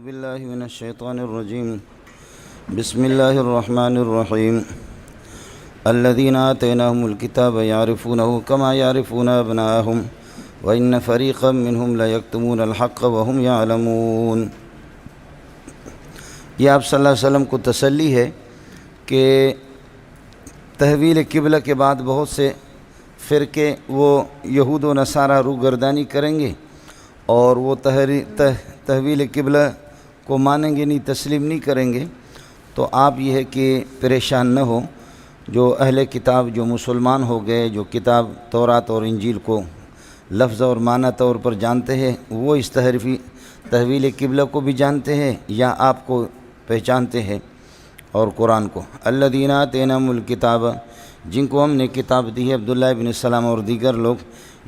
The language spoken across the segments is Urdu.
بالله من الشيطان الرجيم بسم الله الرحمن الرحيم الذين آتيناهم الكتاب يعرفونه كما يعرفون أبناءهم وإن فريقا منهم ليكتمون الحق وهم يعلمون۔ یہ آپ صلی اللہ علیہ وسلم کو تسلی ہے کہ تحویل قبلہ کے بعد بہت سے فرقے وہ یہود و نصارہ روگردانی کریں گے اور وہ تحویل قبلہ کو مانیں گے نہیں، تسلیم نہیں کریں گے۔ تو آپ یہ ہے کہ پریشان نہ ہو، جو اہل کتاب جو مسلمان ہو گئے، جو کتاب تورات اور انجیل کو لفظ اور معنی طور پر جانتے ہیں، وہ اس تحویل قبلہ کو بھی جانتے ہیں یا آپ کو پہچانتے ہیں اور قرآن کو۔ الذین آتیناہم الکتاب، جن کو ہم نے کتاب دی ہے، عبداللہ ابن سلام اور دیگر لوگ،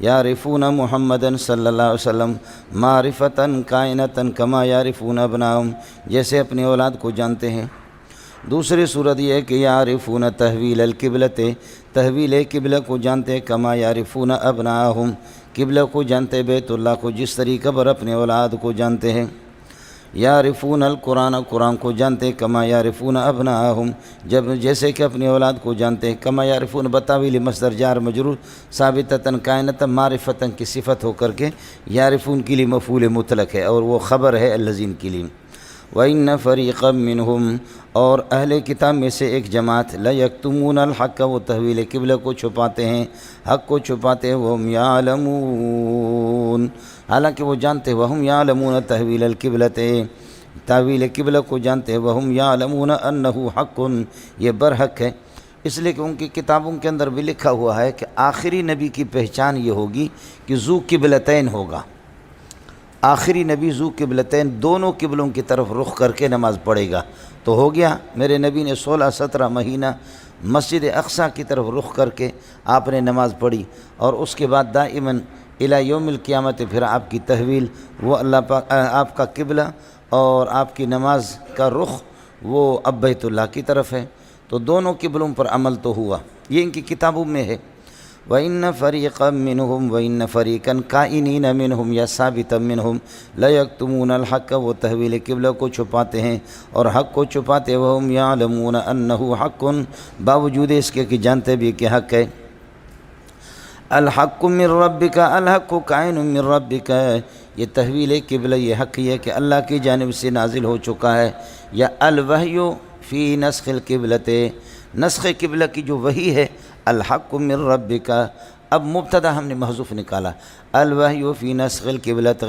یعرفون محمدً صلی اللہ علیہ وسلم معرفتاً کائنتاً کما یعرفون ابناہم، جیسے اپنی اولاد کو جانتے ہیں۔ دوسری صورت یہ ہے کہ یعرفون تحویل القبلۃ، تحویل قبلہ کو جانتے ہیں، کما یعرفون ابناہم، قبلہ کو جانتے، بیت اللہ کو جس طریقے پر اپنے اولاد کو جانتے ہیں۔ یعرفون القرآن، قرآن کو جانتے کما یعرفون ابناہم، جیسے کہ اپنی اولاد کو جانتے ہیں۔ کما یعرفون بتاویل مصدر جار مجرور ثابتتاً کائنتاً معرفتاً کی صفت ہو کر کے یعرفون کے لیے مفعول مطلق ہے اور وہ خبر ہے الذین کے لیے۔ وَإِنَّ فَرِيقًا مِّنْهُمْ، اور اہل کتاب میں سے ایک جماعت، لَيَكْتُمُونَ الْحَقَّ، وہ تحویل قبلہ کو چھپاتے ہیں، حق کو چھپاتے ہیں، وَهُمْ يَعْلَمُونَ، حالانکہ وہ جانتے ہیں، وَهُمْ يَعْلَمُونَ تحویل القبلۃ، تحویل قبلہ کو جانتے ہیں، وَهُمْ يَعْلَمُونَ أَنَّهُ حَقٌّ، یہ برحق ہے، اس لیے کہ ان کی کتابوں کے اندر بھی لکھا ہوا ہے کہ آخری نبی کی پہچان یہ ہوگی کہ ذو قبلتین ہوگا۔ آخری نبی ذو قبلتین، دونوں قبلوں کی طرف رخ کر کے نماز پڑھے گا۔ تو ہو گیا، میرے نبی نے 16-17 مہینہ مسجد اقصیٰ کی طرف رخ کر کے آپ نے نماز پڑھی، اور اس کے بعد دائماً الی یوم القیامت پھر آپ کی تحویل، وہ اللہ پاک آپ کا قبلہ اور آپ کی نماز کا رخ وہ اب بیت اللہ کی طرف ہے، تو دونوں قبلوں پر عمل تو ہوا، یہ ان کی کتابوں میں ہے۔ وَإِنَّ فَرِيقًا مِّنْهُمْ وَإِنَّ فَرِيقًا كَائِنِينَ مِنْهُمْ یا ثابتا مِنْهُمْ لَيَكْتُمُونَ الْحَقَّ، وہ تحویل قبلہ کو چھپاتے ہیں اور حق کو چھپاتے ہیں، وَهُمْ يَعْلَمُونَ أَنَّهُ حَقٌّ، باوجود اس کے کہ جانتے بھی کہ حق ہے۔ الحق من ربک، الحق کائن من ربک، یہ تحویل قبلہ یہ حق یہ ہے کہ اللہ کی جانب سے نازل ہو چکا ہے، یا الوحی فی نسخ القبلۃ، نسخ قبلہ کی جو وحی ہے، الحق من ربک، اب مبتدا ہم نے محذوف نکالا، الوحی فی نسخ القبلۃ،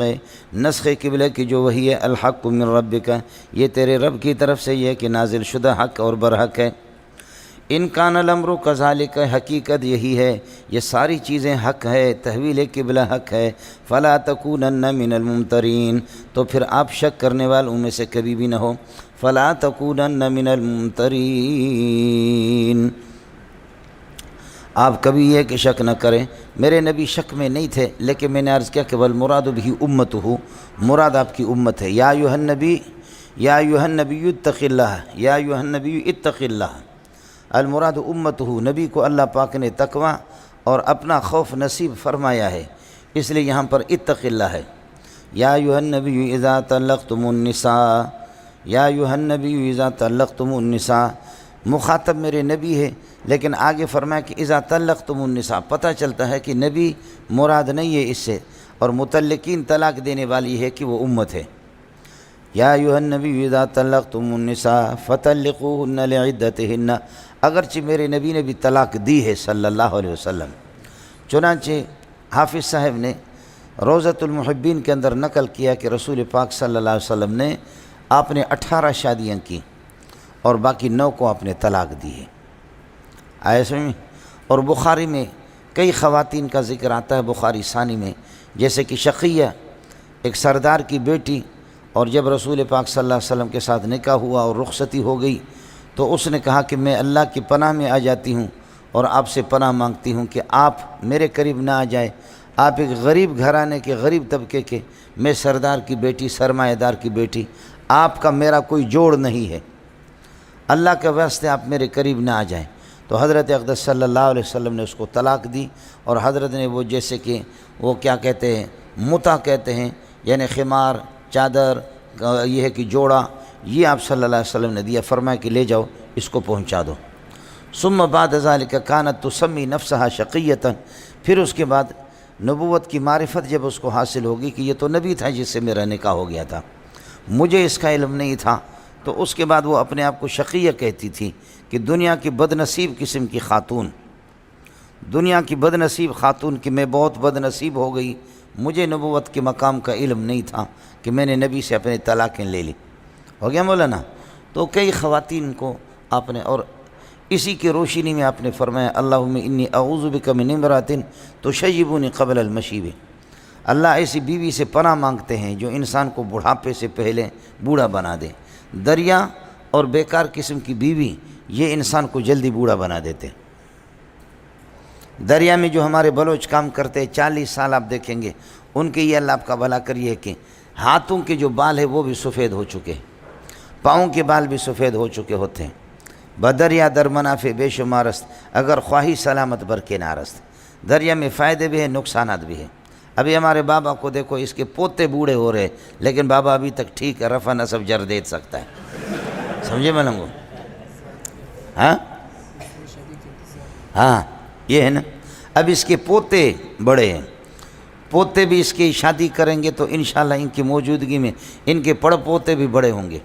نسخ قبلہ کی جو وحی ہے، الحق من ربک، یہ تیرے رب کی طرف سے یہ کہ نازل شدہ حق اور برحق ہے۔ ان کان الامر کذالک، حقیقت یہی ہے، یہ ساری چیزیں حق ہے، تحویل قبلہ حق ہے، فلا تکونن من الممترین، تو پھر آپ شک کرنے والوں میں سے کبھی بھی نہ ہو، فلا تکونن من الممترین، آپ کبھی یہ کہ شک نہ کریں۔ میرے نبی شک میں نہیں تھے، لیکن میں نے عرض کیا کہ والمراد بھی امتہ، مراد آپ کی امت ہے۔ یا ایھا النبی، یا ایھا النبی اتق اللہ، یا ایھا النبی اتق اللہ، المراد امتہ، نبی کو اللہ پاک نے تقوی اور اپنا خوف نصیب فرمایا ہے، اس لیے یہاں پر اتق اللہ ہے۔ یا ایھا النبی اذا طلقتم النساء، یا ایھا النبی اذا طلقتم النساء، مخاطب میرے نبی ہے، لیکن آگے فرمایا کہ اذا طلقتم النساء، پتہ چلتا ہے کہ نبی مراد نہیں ہے اس سے، اور مطلقین طلاق دینے والی ہے کہ وہ امت ہے۔ یا ایھا النبی اذا طلقتم النساء فطلقوهن لعدتهن، اگرچہ میرے نبی نے بھی طلاق دی ہے صلی اللہ علیہ وسلم، چنانچہ حافظ صاحب نے روضۃ المحبین کے اندر نقل کیا کہ رسول پاک صلی اللہ علیہ وسلم نے آپ نے 18 شادیاں کی اور باقی 9 کو آپ نے طلاق دی ہے، آئے سمجھ میں؟ اور بخاری میں کئی خواتین کا ذکر آتا ہے، بخاری ثانی میں، جیسے کہ شقیہ ایک سردار کی بیٹی، اور جب رسول پاک صلی اللہ علیہ وسلم کے ساتھ نکاح ہوا اور رخصتی ہو گئی تو اس نے کہا کہ میں اللہ کی پناہ میں آ جاتی ہوں اور آپ سے پناہ مانگتی ہوں کہ آپ میرے قریب نہ آ جائے، آپ ایک غریب گھرانے کے غریب طبقے کے، میں سردار کی بیٹی، سرمایہ دار کی بیٹی، آپ کا میرا کوئی جوڑ نہیں ہے، اللہ کے واسطے آپ میرے قریب نہ آ جائیں۔ تو حضرت اقدس صلی اللہ علیہ وسلم نے اس کو طلاق دی، اور حضرت نے وہ جیسے کہ وہ کیا کہتے ہیں، متع کہتے ہیں، یعنی خمار، چادر، یہ ہے کہ جوڑا، یہ آپ صلی اللہ علیہ وسلم نے دیا، فرمایا کہ لے جاؤ اس کو پہنچا دو۔ ثم بعد ذلك كانت تسمی نفسها شقیۃ، پھر اس کے بعد نبوت کی معرفت جب اس کو حاصل ہوگی کہ یہ تو نبی تھا جس سے میرا نکاح ہو گیا تھا، مجھے اس کا علم نہیں تھا، تو اس کے بعد وہ اپنے آپ کو شقیہ کہتی تھی کہ دنیا کی بد نصیب قسم کی خاتون، دنیا کی بد نصیب خاتون کہ میں بہت بد نصیب ہو گئی، مجھے نبوت کے مقام کا علم نہیں تھا کہ میں نے نبی سے اپنے طلاقیں لے لی۔ ہو گیا مولانا؟ تو کئی خواتین کو آپ نے، اور اسی کی روشنی میں آپ نے فرمایا اللہم انی اعوذ بک من امرأۃ تشیبنی قبل المشیب، اللہ ایسی بیوی سے پناہ مانگتے ہیں جو انسان کو بڑھاپے سے پہلے بوڑھا بنا دے۔ دریا اور بیکار قسم کی بیوی یہ انسان کو جلدی بوڑھا بنا دیتے۔ دریا میں جو ہمارے بلوچ کام کرتے ہیں 40 سال آپ دیکھیں گے، ان کے یہ اللہ آپ کا بھلا کریے کہ ہاتھوں کے جو بال ہیں وہ بھی سفید ہو چکے، پاؤں کے بال بھی سفید ہو چکے ہوتے ہیں۔ بدریا در منافع بے شمارست، اگر خواہی سلامت برکے نارست۔ دریا میں فائدے بھی ہیں، نقصانات بھی ہیں۔ ابھی ہمارے بابا کو دیکھو، اس کے پوتے بوڑھے ہو رہے، لیکن بابا ابھی تک ٹھیک ہے، رفع نصب جر دے سکتا ہے۔ سمجھے ملنگ کو؟ ہاں یہ ہے نا، اب اس کے پوتے بڑے ہیں، پوتے بھی اس کی شادی کریں گے تو انشاءاللہ ان کی موجودگی میں ان کے پڑ پوتے بھی بڑے ہوں گے۔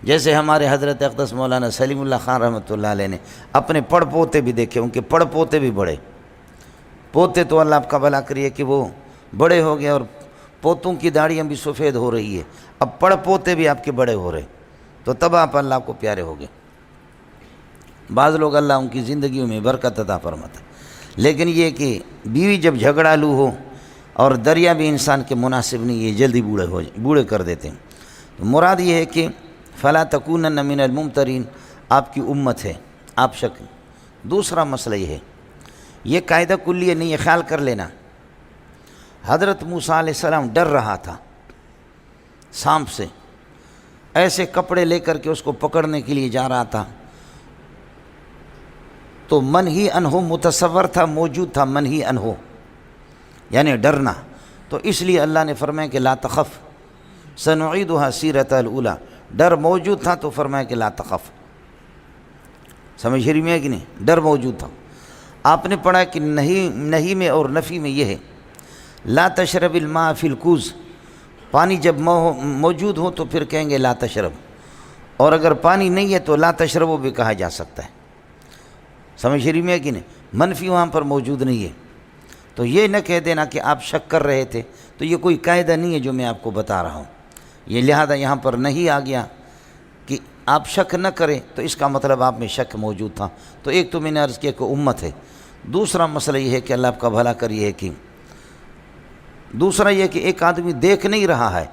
جیسے ہمارے حضرت اقدس مولانا سلیم اللہ خان رحمۃ اللہ علیہ نے اپنے پڑ پوتے بھی دیکھے، ان کے پڑ پوتے بھی بڑے، پوتے تو اللہ آپ کا بھلا کریے کہ وہ بڑے ہو گئے، اور پوتوں کی داڑھیاں بھی سفید ہو رہی ہے، اب پڑ پوتے بھی آپ کے بڑے ہو رہے، تو تب آپ اللہ کو پیارے ہو گئے۔ بعض لوگ اللہ ان کی زندگیوں میں برکت عطا فرماتا ہے، لیکن یہ کہ بیوی جب جھگڑالو ہو اور دریا بھی انسان کے مناسب نہیں، یہ جلدی بوڑھے کر دیتے ہیں۔ تو مراد یہ ہے کہ فلا تکونن من الممترین، آپ کی امت ہے، آپ شک۔ دوسرا مسئلہ یہ ہے، یہ قاعدہ کلیہ نہیں ہے، خیال کر لینا۔ حضرت موسیٰ علیہ السلام ڈر رہا تھا سانپ سے، ایسے کپڑے لے کر کے اس کو پکڑنے کے لیے جا رہا تھا، تو منہی عنہ متصور تھا، موجود تھا منہی عنہ، یعنی ڈرنا، تو اس لیے اللہ نے فرمایا کہ لا تخف سنعیدها سیرتها الاولی، ڈر موجود تھا تو فرمایا کہ لا تخف۔ سمجھ رہی میں کہ نہیں؟ ڈر موجود تھا۔ آپ نے پڑھا کہ نہیں میں اور نفی میں یہ ہے، لا تشرب الماء فی الکوز، پانی جب موجود ہو تو پھر کہیں گے لا تشرب، اور اگر پانی نہیں ہے تو لا تشربو بھی کہا جا سکتا ہے۔ سمجھ رہی میں کہ نہیں؟ منفی وہاں پر موجود نہیں ہے، تو یہ نہ کہہ دینا کہ آپ شک کر رہے تھے، تو یہ کوئی قاعدہ نہیں ہے جو میں آپ کو بتا رہا ہوں، یہ لہذا یہاں پر نہیں آ گیا کہ آپ شک نہ کریں، تو اس کا مطلب آپ میں شک موجود تھا۔ تو ایک تو میں نے عرض کیا کہ امت ہے، دوسرا مسئلہ یہ ہے کہ اللہ آپ کا بھلا کریے کہ دوسرا یہ کہ ایک آدمی دیکھ نہیں رہا ہے،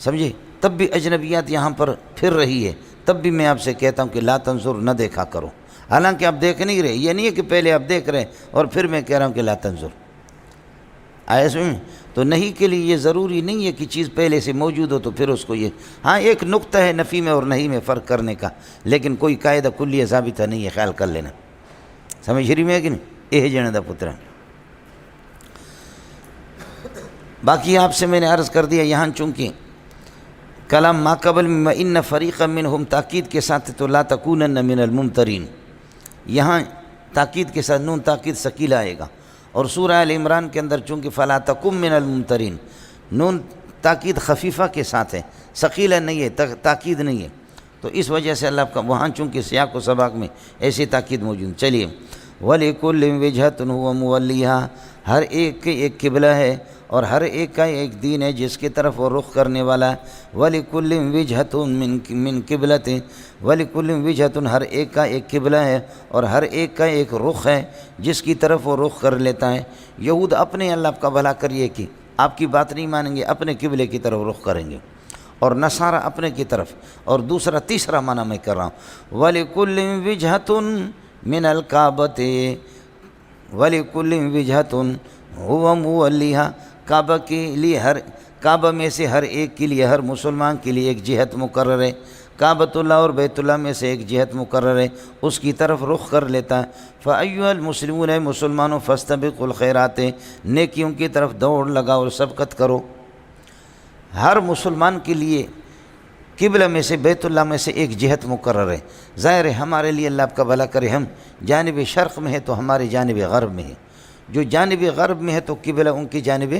سمجھے، تب بھی اجنبیات یہاں پر پھر رہی ہے، تب بھی میں آپ سے کہتا ہوں کہ لا تنظر، نہ دیکھا کرو، حالانکہ آپ دیکھ نہیں رہے، یہ نہیں ہے کہ پہلے آپ دیکھ رہے ہیں اور پھر میں کہہ رہا ہوں کہ لا تنظر، آیا سمجھ؟ تو نہیں کے لیے یہ ضروری نہیں ہے کہ چیز پہلے سے موجود ہو تو پھر اس کو یہ، ہاں ایک نقطہ ہے نفی میں اور نہیں میں فرق کرنے کا، لیکن کوئی قاعدہ کلیہ ضابطہ نہیں ہے، خیال کر لینا۔ سمجھ رہی میں کہ نہیں؟ یہ جنہ پتر۔ باقی آپ سے میں نے عرض کر دیا، یہاں چونکہ کلام ما قبل میں ان فریقا منہم تاکید کے ساتھ تو لا تکونن من الممترین، یہاں تاکید کے ساتھ نون تاکید ثقیلہ آئے گا، اور سورہ آل عمران کے اندر چونکہ فلا تکن من الممترین، نون تاکید خفیفہ کے ساتھ ہے، ثقیلہ نہیں ہے، تاکید نہیں ہے، تو اس وجہ سے اللہ کا وہاں چونکہ سیاق و سباق میں ایسی تاکید موجود۔ چلیے، وَلِكُلٍّ وِجْهَةٌ هُوَ مُوَلِّيهَا، ہر ایک کے ایک قبلہ ہے اور ہر ایک کا ایک دین ہے جس کی طرف وہ رخ کرنے والا ہے۔ وَلِكُلٍّ وِجْهَةٌ مِّن قِبْلَةٍ، وَلِكُلٍّ وِجْهَةٌ، ہر ایک کا ایک قبلہ ہے اور ہر ایک کا ایک رخ ہے جس کی طرف وہ رخ کر لیتا ہے۔ یہود اپنے اللہ کا بھلا کریے کہ آپ کی بات نہیں مانیں گے، اپنے قبلے کی طرف رخ کریں گے، اور نصارہ اپنے کی طرف، اور دوسرا تیسرا معنی میں کر رہا ہوں، وَلِكُلٍّ وِجْهَةٌ من الکعبۃ وَلِكُلٍّ وِجْهَةٌ هُوَ مُوَلِّيهَا، کعبہ کے لیے کعبہ میں سے ہر ایک کے لیے، ہر مسلمان کے لیے ایک جہت مقرر ہے، کعبۃ اللہ اور بیت اللہ میں سے ایک جہت مقرر ہے، اس کی طرف رخ کر لیتا ہے۔ فَأَيُّهَا الْمُسْلِمُونَ، مسلمانوں، فَاسْتَبِقُوا الْخَيْرَاتِ، نیکیوں کی طرف دوڑ لگاؤ اور سبقت کرو۔ ہر مسلمان کے لیے قبلہ میں سے بیت اللہ میں سے ایک جہت مقرر ہے۔ ظاہر ہے ہمارے لیے اللہ آپ کا بھلا کرے، ہم جانب شرق میں ہے تو ہمارے جانب غرب میں ہے، جو جانب غرب میں ہے تو قبلہ ان کی جانب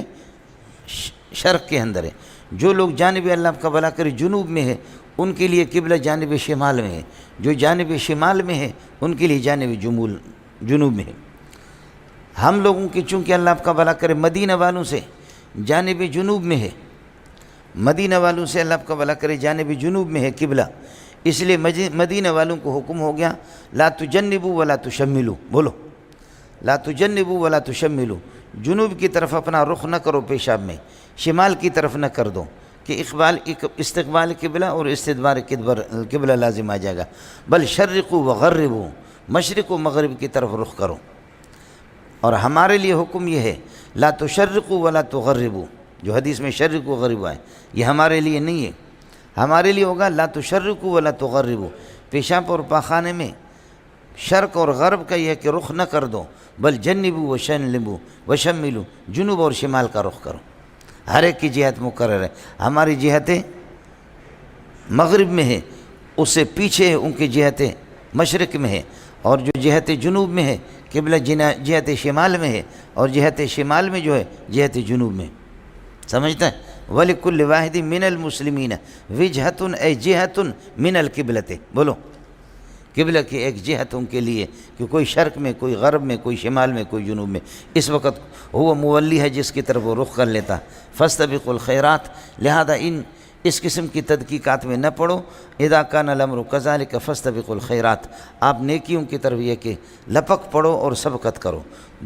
شرق کے اندر ہے، جو لوگ جانب اللہ آپ کا بھلا کرے جنوب میں ہے ان کے لیے قبلہ جانب شمال میں ہے، جو جانب شمال میں ہے ان کے لیے جانب جنوب میں ہے۔ ہم لوگوں کی چونکہ اللہ آپ کا بھلا کرے مدینہ والوں سے جانب جنوب میں ہے، مدینہ والوں سے اللہ آپ کا بھلا کرے جانب جنوب میں ہے قبلہ، اس لیے مدینہ والوں کو حکم ہو گیا لا تجنبوا ولا تشملوا، بولو لا تجنبوا ولا تشملوا، جنوب کی طرف اپنا رخ نہ کرو پیشاب میں، شمال کی طرف نہ کر دو کہ استقبال قبلہ اور استدبار قبلہ لازم آ جائے گا، بل شرقوا وغربوا، مشرق و مغرب کی طرف رخ کرو۔ اور ہمارے لیے حکم یہ ہے لا تشرقوا ولا تغربوا، جو حدیث میں شرق و غرب آئے یہ ہمارے لیے نہیں ہے، ہمارے لیے ہوگا لا تشرقوا ولا تغربوا، پیشاب اور پاخانے میں شرق اور غرب کا یہ ہے کہ رخ نہ کر دو، بل جنبوا وشملوا وشملوا، جنوب اور شمال کا رخ کرو، ہر ایک کی جہت مقرر ہے۔ ہماری جہتیں مغرب میں ہے، اس سے پیچھے ان کی جہتیں مشرق میں ہے، اور جو جہت جنوب میں ہے قبلہ جہت شمال میں ہے، اور جہت شمال میں جو ہے جہت جنوب میں، سمجھتا ہے؟ وَلِكُلِّ وَاحِدٍ مِّنَ الْمُسْلِمِينَ وِجْهَةٌ أَيْ جِهَةٌ مِّنَ الْقِبْلَةِ، بولو قبلہ کی ایک جہت ان کے لیے کہ کوئی شرق میں، کوئی غرب میں، کوئی شمال میں، کوئی جنوب میں، اس وقت وہ مولی ہے جس کی طرف وہ رخ کر لیتا۔ فَاسْتَبِقُوا الْخَيْرَاتِ، لہذا اس قسم کی تدقیقات میں نہ پڑو، اِذَا كَانَ الْأَمْرُ كَذَلِكَ فَاسْتَبِقُوا الْخَيْرَاتِ، آپ نیکیوں کی طرف یہ کہ لپک پڑو اور سبقت کرو۔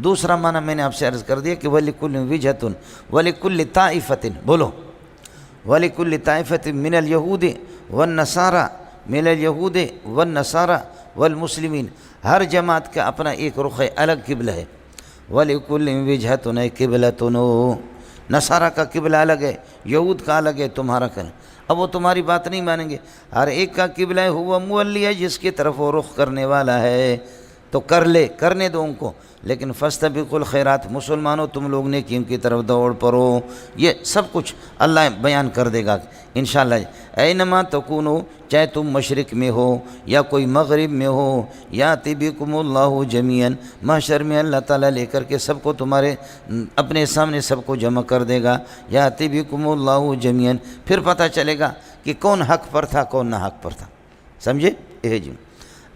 دوسرا معنی میں نے آپ سے عرض کر دیا کہ وَلِكُلِّ وِجْهَةٌ وَلِكُلِّ طَائِفَةٍ، بولو وَلِكُلِّ طَائِفَةٍ مِّنَ الْيَهُودِ وَالنَّصَارَى مِنَ الْيَهُودِ وَالنَّصَارَى وَالْمُسْلِمِينَ، ہر جماعت کا اپنا ایک رخ الگ قبلہ ہے۔ وَلِكُلِّ وِجْهَةٌ قِبْلَةٌ، نصارہ کا قبلہ الگ ہے، یہود کا الگ ہے، تمہارا کا، اب وہ تمہاری بات نہیں مانیں گے، ہر ایک کا قبلہ ہے، ہوا مولی ہے جس کی طرف وہ رخ کرنے والا ہے تو کرنے دو ان کو، لیکن فاستبقوا الخیرات، مسلمانوں تم لوگ نیکیوں کی طرف دوڑ پڑو، یہ سب کچھ اللہ بیان کر دے گا انشاءاللہ۔ اینما تکونو، چاہے تم مشرق میں ہو یا کوئی مغرب میں ہو، یاتی بکم اللہ جمیعاً، محشر میں اللہ تعالیٰ لے کر کے سب کو تمہارے اپنے سامنے سب کو جمع کر دے گا، یاتی بکم اللہ جمیعاً، پھر پتہ چلے گا کہ کون حق پر تھا کون نہ حق پر تھا، سمجھے؟ جی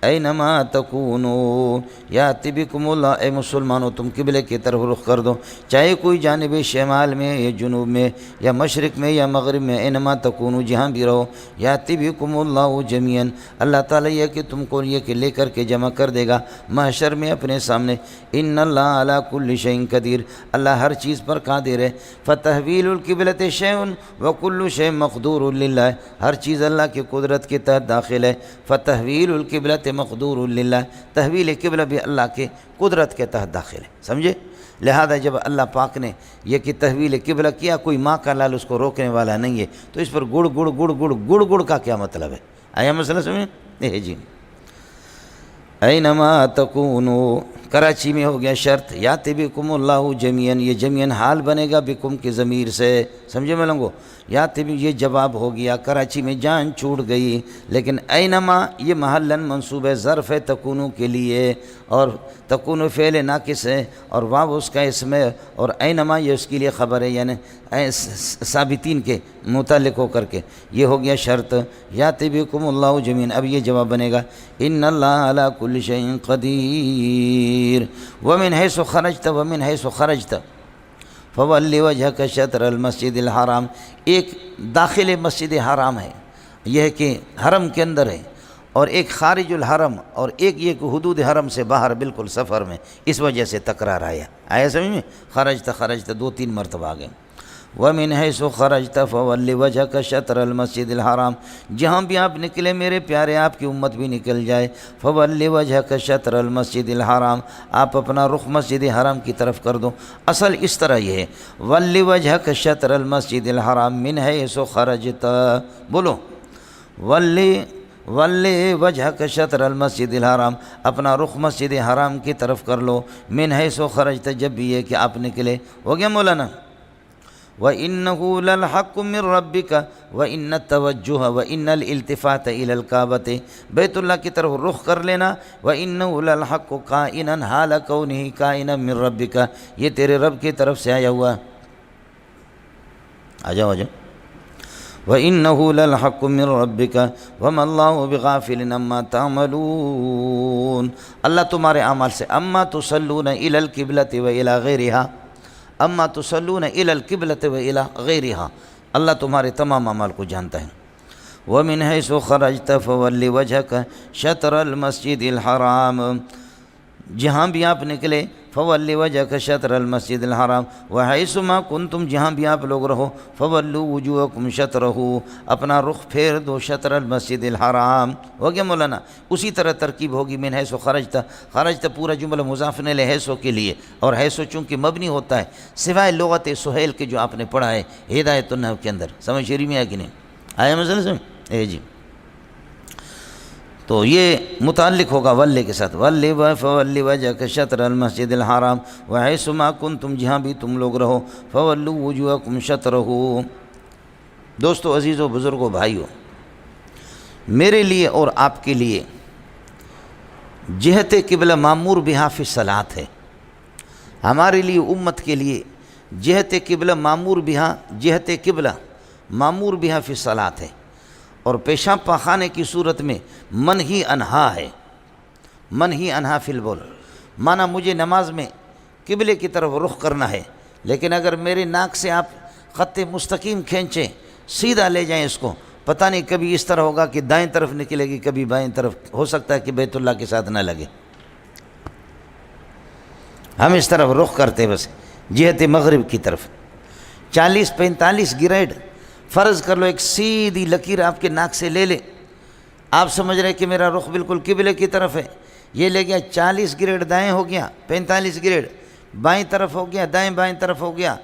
اینما تکونو یاتی بکم اللہ، اے مسلمانوں تم قبلے کی طرف رخ کر دو، چاہے کوئی جانب شمال میں یا جنوب میں یا مشرق میں یا مغرب میں، اینما تکونو جہاں بھی رہو، یاتی بکم اللہ جمیعاً، اللہ تعالیٰ یہ کہ تم کو یہ کہ لے کر کے جمع کر دے گا محشر میں اپنے سامنے۔ ان اللہ علی کل شیء قدیر، اللہ ہر چیز پر قادر ہے۔ فتحویل القبلۃ شیء وکل شیء مقدور للہ، ہر چیز اللہ کی قدرت کے تحت داخل ہے۔ فتحویل القبلۃ مقدور للہ، تحویل قبلہ بھی اللہ کے قدرت کے تحت داخل ہے، سمجھے؟ لہذا جب اللہ پاک نے یہ کہ تحویل قبلہ کیا، کوئی ماں کا لال اس کو روکنے والا نہیں ہے، تو اس پر گڑ گڑ گڑ گڑ گڑ گڑ کا کیا مطلب ہے؟ آیا مسئلہ سمجھیں؟ جی اینما تکونو، کراچی میں ہو گیا شرط، یاتی بکم اللہ جمیعاً، یہ جمیعاً حال بنے گا بکم کی ضمیر سے، سمجھے ملنگو؟ یاتی بھی یہ جواب ہو گیا، کراچی میں جان چھوٹ گئی، لیکن اینما یہ محلن منصوب ہے ظرف ہے تکونو کے لیے، اور تکونو فعل ناقص ہے اور واو اس کا اسم ہے، اور اینما یہ اس کے لیے خبر ہے، یعنی ثابتین کے متعلق ہو کر کے یہ ہو گیا شرط، یاتی بکم اللہ جمیعاً۔ اب یہ جواب بنے گا ان اللہ علی کل شیء قدیر، ومن حیث خرجت ومن حیث خرجت فولی وجہک شطر المسجد الحرام، ایک داخل مسجد حرام ہے، یہ ہے کہ حرم کے اندر ہے، اور ایک خارج الحرم، اور ایک یہ کہ حدود حرم سے باہر بالکل سفر میں، اس وجہ سے تکرار آیا سمجھ میں؟ خرجت دو تین مرتبہ آ گئے۔ وَمِنْ حَيْثُ خَرَجْتَ فَوَلِّ وَجْهَكَ شَطْرَ الْمَسْجِدِ الْحَرَامِ، جہاں بھی آپ نکلے میرے پیارے، آپ کی امت بھی نکل جائے، فَوَلِّ وَجْهَكَ شَطْرَ الْمَسْجِدِ الْحَرَامِ، آپ اپنا رخ مسجد حرام کی طرف کر دو۔ اصل اس طرح یہ ہے وَلِّ وَجْهَكَ شَطْرَ الْمَسْجِدِ الْحَرَامِ مِنْ حَيْثُ خَرَجْتَ، بولو وَلِّ وَجْهَكَ شَطْرَ الْمَسْجِدِ الْحَرَامِ، اپنا رخ مسجد حرام کی طرف کر لو، مِنْ حَيْثُ خَرَجْتَ، جب بھی یہ کہ آپ نکلے، ہو گیا مولانا؟ وَإِنَّهُ لَلْحَقُّ مِنْ رَبِّكَ وَإِنَّ التَّوَجُّهَ وَإِنَّ الْإِلْتِفَاتَ إِلَى الْكَعْبَةِ بیت اللہ کی طرف رخ کر لینا. وَإِنَّهُ لَلْحَقُّ قَائِنًا حَالَ كَوْنِهِ قَائِنًا مِنْ رَبِّكَ، یہ تیرے رب کی طرف سے آیا ہوا. آ جاؤ. وَإِنَّهُ لَلْحَقُّ مِنْ رَبِّكَ وَمَا اللَّهُ بِغَافِلٍ عَمَّا تَعْمَلُونَ، اللہ تمہارے اعمال سے. اما تصلون إِلَى الْقِبْلَةِ وَإِلَى غَيْرِهَا، اما تصلون إِلَى الْقِبْلَةِ وَإِلَى غَيْرِهَا، اللہ تمہارے تمام اعمال کو جانتا ہے. وَمِنْ حَيْثُ خَرَجْتَ فَوَلِّ وَجْهَكَ شَطْرَ الْمَسْجِدِ الْحَرَامِ، جہاں بھی آپ نکلے. فَوَلِّ وَجْهَكَ شَطْرَ الْمَسْجِدِ الْحَرَامِ وَحَيْثُ مَا كُنْتُمْ، جہاں بھی آپ لوگ رہو. فَوَلُّوا وُجُوهَكُمْ شَطْرَهُ، اپنا رخ پھیر دو شطر المسجد الحرام. ہو گیا مولانا؟ اسی طرح ترکیب ہوگی. من حیث خرجت، خرجت پورا جملہ مضاف الیہ حیث کے لیے، اور حیث چونکہ مبنی ہوتا ہے سوائے لغت سہیل کے جو آپ نے پڑھا ہے ہدایت النحو کے اندر. سمجھ شریف میں ہے کہ نہیں آیا مسئلہ سمجھ؟ جی تو یہ متعلق ہوگا ولِ کے ساتھ. فَوَلِّ وَجْهَكَ شَطْرَ الْمَسْجِدِ الْحَرَامِ وَحَيْثُ مَا كُنْتُمْ، جہاں بھی تم لوگ رہو. فَوَلُّوا وُجُوهَكُمْ شَطْرَهُ. دوستو، عزیزو، بزرگو، بھائیو، میرے لیے اور آپ کے لیے جہت قبلہ معمور بہا فی الصلاۃ ہے. ہمارے لیے امت کے لیے جہت قبلہ معمور بہا، جہت قبلہ معمور بہا فی الصلاۃ ہے، اور پیشاب پاخانے کی صورت میں منہی عنہا ہے. منہی عنہا فی البول، مانا مجھے نماز میں قبلے کی طرف رخ کرنا ہے، لیکن اگر میرے ناک سے آپ خط مستقیم کھینچیں، سیدھا لے جائیں اس کو، پتہ نہیں کبھی اس طرح ہوگا کہ دائیں طرف نکلے گی، کبھی بائیں طرف، ہو سکتا ہے کہ بیت اللہ کے ساتھ نہ لگے. ہم اس طرف رخ کرتے بس جہت مغرب کی طرف. 40-45 گریڈ فرض کر لو، ایک سیدھی لکیر آپ کے ناک سے لے لے. آپ سمجھ رہے کہ میرا رخ بالکل قبلے کی طرف ہے، یہ لے گیا 40 گریڈ دائیں ہو گیا، 45 گریڈ بائیں طرف ہو گیا، دائیں بائیں طرف ہو گیا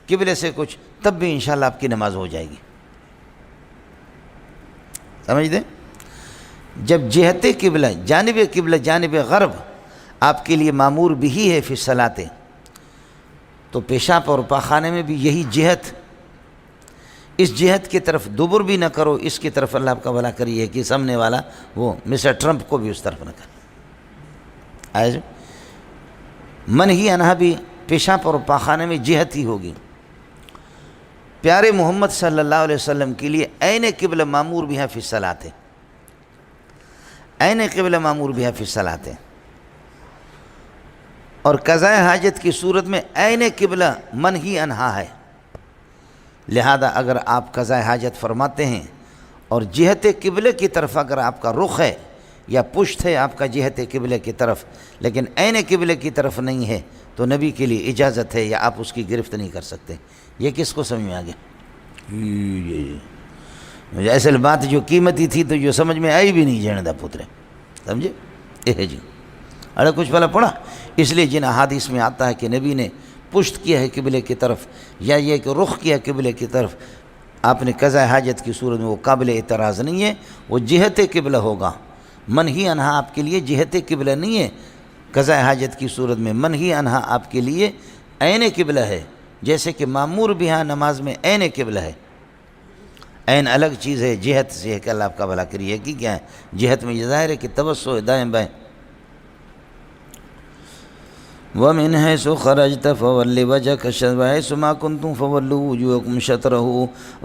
قبلے سے کچھ، تب بھی انشاءاللہ آپ کی نماز ہو جائے گی. سمجھ دیں؟ جب جہت قبلہ، قبلہ جانب غرب آپ کے لیے معمور بھی ہے فی الصلاۃ، تو پیشاب اور پاخانے میں بھی یہی جہت، اس جہت کی طرف دبر بھی نہ کرو، اس کی طرف اللہ آپ کا بھلا کریے کہ سامنے والا وہ مسٹر ٹرمپ کو بھی اس طرف نہ کرے. آئے منہی عنہا بھی پیشاب اور پاخانے میں جہت ہی ہوگی. پیارے محمد صلی اللہ علیہ وسلم کے لیے عین قبلہ معمور بہا فی الصلاۃ ہے، عین قبلہ معمور بہا فی الصلاۃ ہے. اور قضاء حاجت کی صورت میں عین قبلہ منہی عنہا ہے. لہذا اگر آپ قضاء حاجت فرماتے ہیں اور جہت قبلے کی طرف اگر آپ کا رخ ہے یا پشت ہے آپ کا جہت قبلے کی طرف، لیکن عین قبلے کی طرف نہیں ہے، تو نبی کے لیے اجازت ہے یا آپ اس کی گرفت نہیں کر سکتے. یہ کس کو سمجھ میں آ گیا؟ مجھے اصل بات جو قیمتی تھی تو جو سمجھ میں آئی بھی نہیں جیندہ پترے، سمجھے؟ جی ارے کچھ پہلا پڑھا. اس لیے جن احادیث میں آتا ہے کہ نبی نے پشت کیا ہے قبلے کی طرف، یا یہ کہ رخ کیا قبلے کی طرف، آپ نے قضاء حاجت کی صورت میں وہ قابل اعتراض نہیں ہے، وہ جہت قبلہ ہوگا. منہی عنہا آپ کے لیے جہت قبلہ نہیں ہے. قضاء حاجت کی صورت میں منہی عنہا آپ کے لیے عین قبلہ ہے، جیسے کہ معمور بہا نماز میں عین قبلہ ہے. عین الگ چیز ہے، جہت سے ہے کہ اللہ آپ کا بھلا کریے کہ کیا ہے. جہت میں یہ ظاہر ہے کہ توسع ہے دائیں بائیں. وَمِنْ حَيْثُ خَرَجْتَ فَوَلِّ وَجْهَكَ شَطْرَهُ وَحَيْثُ مَا كُنْتُمْ فَوَلُّوا وُجُوهَكُمْ شَطْرَهُ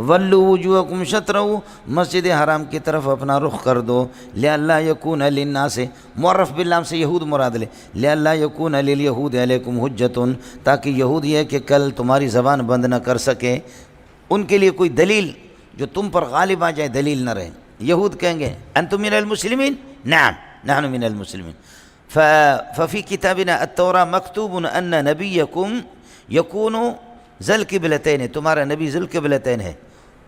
وَلُّوا وُجُوهَكُمْ شَطْرَهُ، مسجد حرام کی طرف اپنا رخ کر دو. لِأَلَّا يَكُونَ لِلنَّاسِ، معرف باللام سے یہود مراد لے. لِأَلَّا يَكُونَ لِلْيَهُودِ عَلَيْكُمْ حُجَّةٌ، تاکہ یہود یہ کہ کل تمہاری زبان بند نہ کر سکے، ان کے لیے کوئی دلیل جو تم پر غالب آ جائے دلیل نہ رہے. یہود کہیں گے انتم من المسلمین، نعم نحن من المسلمین. ففي كتابنا التوراة مكتوب أن نبيكم يكون ذا القبلتين، تمہارا نبی ذو القبلتین ہے،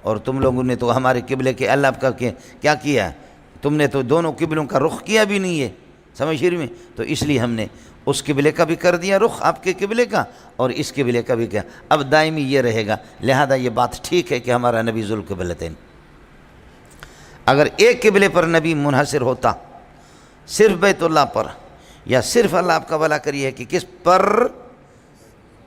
اور تم لوگوں نے تو ہمارے قبلے کے اللہ کا کیا کیا؟ تم نے تو دونوں قبلوں کا رخ کیا بھی نہیں ہے. سمجھ شیر میں؟ تو اس لیے ہم نے اس قبلے کا بھی کر دیا رخ آپ کے قبلے کا، اور اس قبلے کا بھی کیا. اب دائمی یہ رہے گا. لہذا یہ بات ٹھیک ہے کہ ہمارا نبی ذو القبلتین. اگر ایک قبلے پر نبی منحصر ہوتا، صرف بیت اللہ پر، یا صرف اللہ آپ کا بھلا کریے کہ کس پر؟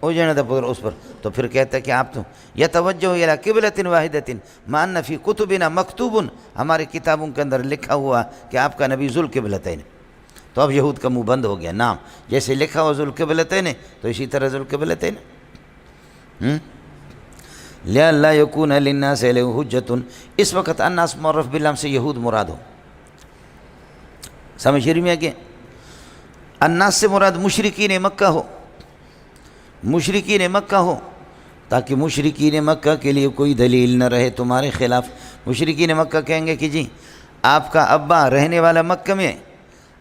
اجنت پتر اس پر، تو پھر کہتا ہے کہ آپ تو یتوجہ الی قبلۃ واحدۃ مع ان فی کتبنا مکتوب، ہماری کتابوں کے اندر لکھا ہوا کہ آپ کا نبی ذوالقبلتین۔ تو اب یہود کا منہ بند ہو گیا، نام جیسے لکھا ہوا ذوالقبلتین تو اسی طرح ذوالقبلتین۔ لئلا یکون للناس علیہ حجۃ، اس وقت الناس معرف باللام سے یہود مراد ہو، سمجھ رہی میں کہ الناس سے مراد مشرکین مکہ ہو، مشرکین مکہ ہو، تاکہ مشرکین مکہ کے لیے کوئی دلیل نہ رہے تمہارے خلاف۔ مشرکین مکہ کہیں گے کہ جی آپ کا ابا رہنے والا مکہ میں،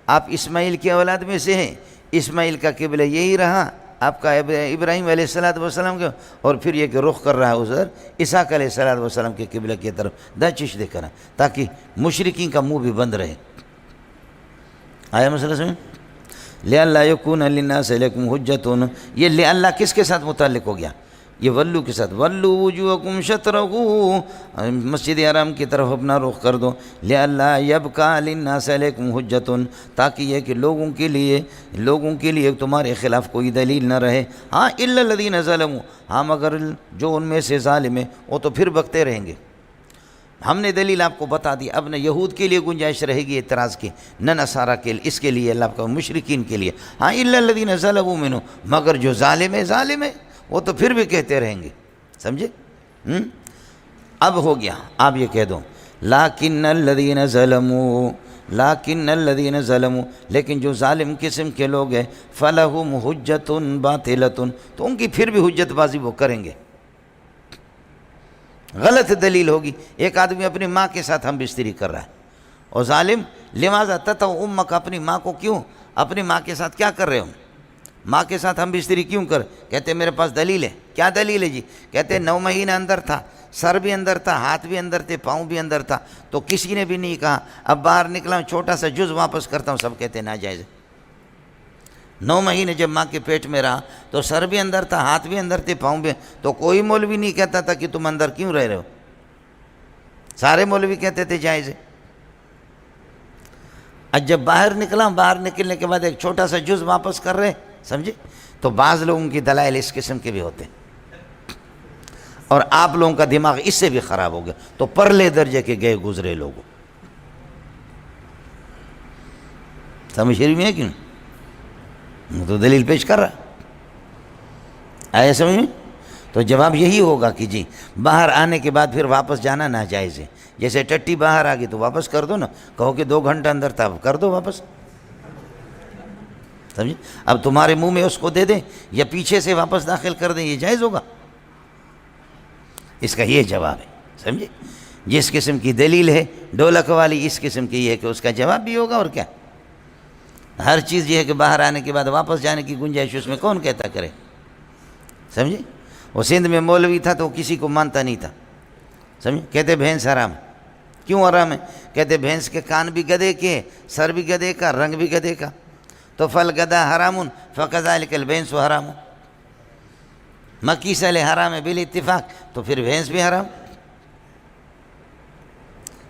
آپ اسماعیل کی اولاد میں سے ہیں، اسماعیل کا قبلہ یہی رہا آپ کا ابراہیم علیہ السلام کا، اور پھر یہ کہ رخ کر رہا ہے ادھر اسحاق علیہ السلام کے قبلہ کی طرف، دا چیز دے کر، تاکہ مشرکین کا منہ بھی بند رہے۔ آیا مسئلہ سمجھ؟ لئلا یکون للناس علیکم حجۃ، یہ لئلا کس کے ساتھ متعلق ہو گیا؟ یہ ولو کے ساتھ، ولو وجوہکم شطرہ، مسجد حرام کی طرف اپنا رخ کر دو، لئلا یبقى للناس علیکم حجۃ، تاکہ یہ کہ لوگوں کے لیے تمہارے خلاف کوئی دلیل نہ رہے۔ ہاں الا الذین ظلموا، ہاں مگر جو ان میں سے ظالم ہیں وہ تو پھر بکتے رہیں گے۔ ہم نے دلیل آپ کو بتا دی، اب نہ یہود کے لیے گنجائش رہے گی اعتراض کی، نہ نصارہ کے لیے، اس کے لیے اللہ کا مشرکین کے لیے۔ ہاں الا الذین ظلموا منہم، مگر جو ظالم ہے وہ تو پھر بھی کہتے رہیں گے، سمجھے؟ اب ہو گیا، آپ یہ کہہ دو لیکن الذین ظلموا، لیکن جو ظالم قسم کے لوگ ہیں، فلہم حجۃ باطلۃ، تو ان کی پھر بھی حجت بازی وہ کریں گے، غلط دلیل ہوگی۔ ایک آدمی اپنی ماں کے ساتھ ہم بستری کر رہا ہے، اور ظالم لماذا تتو امک، اپنی ماں کو کیوں، اپنی ماں کے ساتھ کیا کر رہے ہو، ماں کے ساتھ ہم بستری کیوں کر؟ کہتے میرے پاس دلیل ہے۔ کیا دلیل ہے جی؟ کہتے 9 مہینہ اندر تھا، سر بھی اندر تھا، ہاتھ بھی اندر تھے، پاؤں بھی اندر تھا، تو کسی نے بھی نہیں کہا اب باہر نکلا ہوں چھوٹا سا جز واپس کرتا ہوں، سب کہتے ناجائز ہے۔ 9 مہینے جب ماں کے پیٹ میں رہا تو سر بھی اندر تھا، ہاتھ بھی اندر تھے، پاؤں بھی، تو کوئی مولوی نہیں کہتا تھا کہ تم اندر کیوں رہ رہے ہو، سارے مولوی کہتے تھے جائز ہے۔ اب جب باہر نکلا، باہر نکلنے کے بعد ایک چھوٹا سا جز واپس کر رہے، سمجھے؟ تو بعض لوگوں کی دلائل اس قسم کے بھی ہوتے ہیں، اور آپ لوگوں کا دماغ اس سے بھی خراب ہو گیا، تو پرلے درجے کے گئے گزرے لوگوں، سمجھ رہی میں کیوں؟ تو دلیل پیش کر رہا، آیا سمجھ میں؟ تو جواب یہی ہوگا کہ جی باہر آنے کے بعد پھر واپس جانا ناجائز ہے۔ جیسے ٹٹی باہر آ گئی تو واپس کر دو نا، کہو کہ 2 گھنٹہ اندر تھا، کر دو واپس، سمجھے؟ اب تمہارے منہ میں اس کو دے دیں یا پیچھے سے واپس داخل کر دیں، یہ جائز ہوگا؟ اس کا یہ جواب ہے، سمجھے؟ جس قسم کی دلیل ہے ڈولک والی، اس قسم کی یہ ہے کہ اس کا جواب بھی ہوگا، اور کیا؟ ہر چیز یہ ہے کہ باہر آنے کے بعد واپس جانے کی گنجائش اس میں کون کہتا کرے، سمجھے؟ وہ سندھ میں مولوی تھا تو کسی کو مانتا نہیں تھا، سمجھے؟ کہتے بھینس حرام ہے۔ کیوں حرام ہے؟ کہتے بھینس کے کان بھی گدھے کے، سر بھی گدھے کا، رنگ بھی گدھے کا، تو فل گدھا حرام فکذالک البھینس حرام، مکی سلے حرام ہے بالاتفاق، تو پھر بھینس بھی حرام۔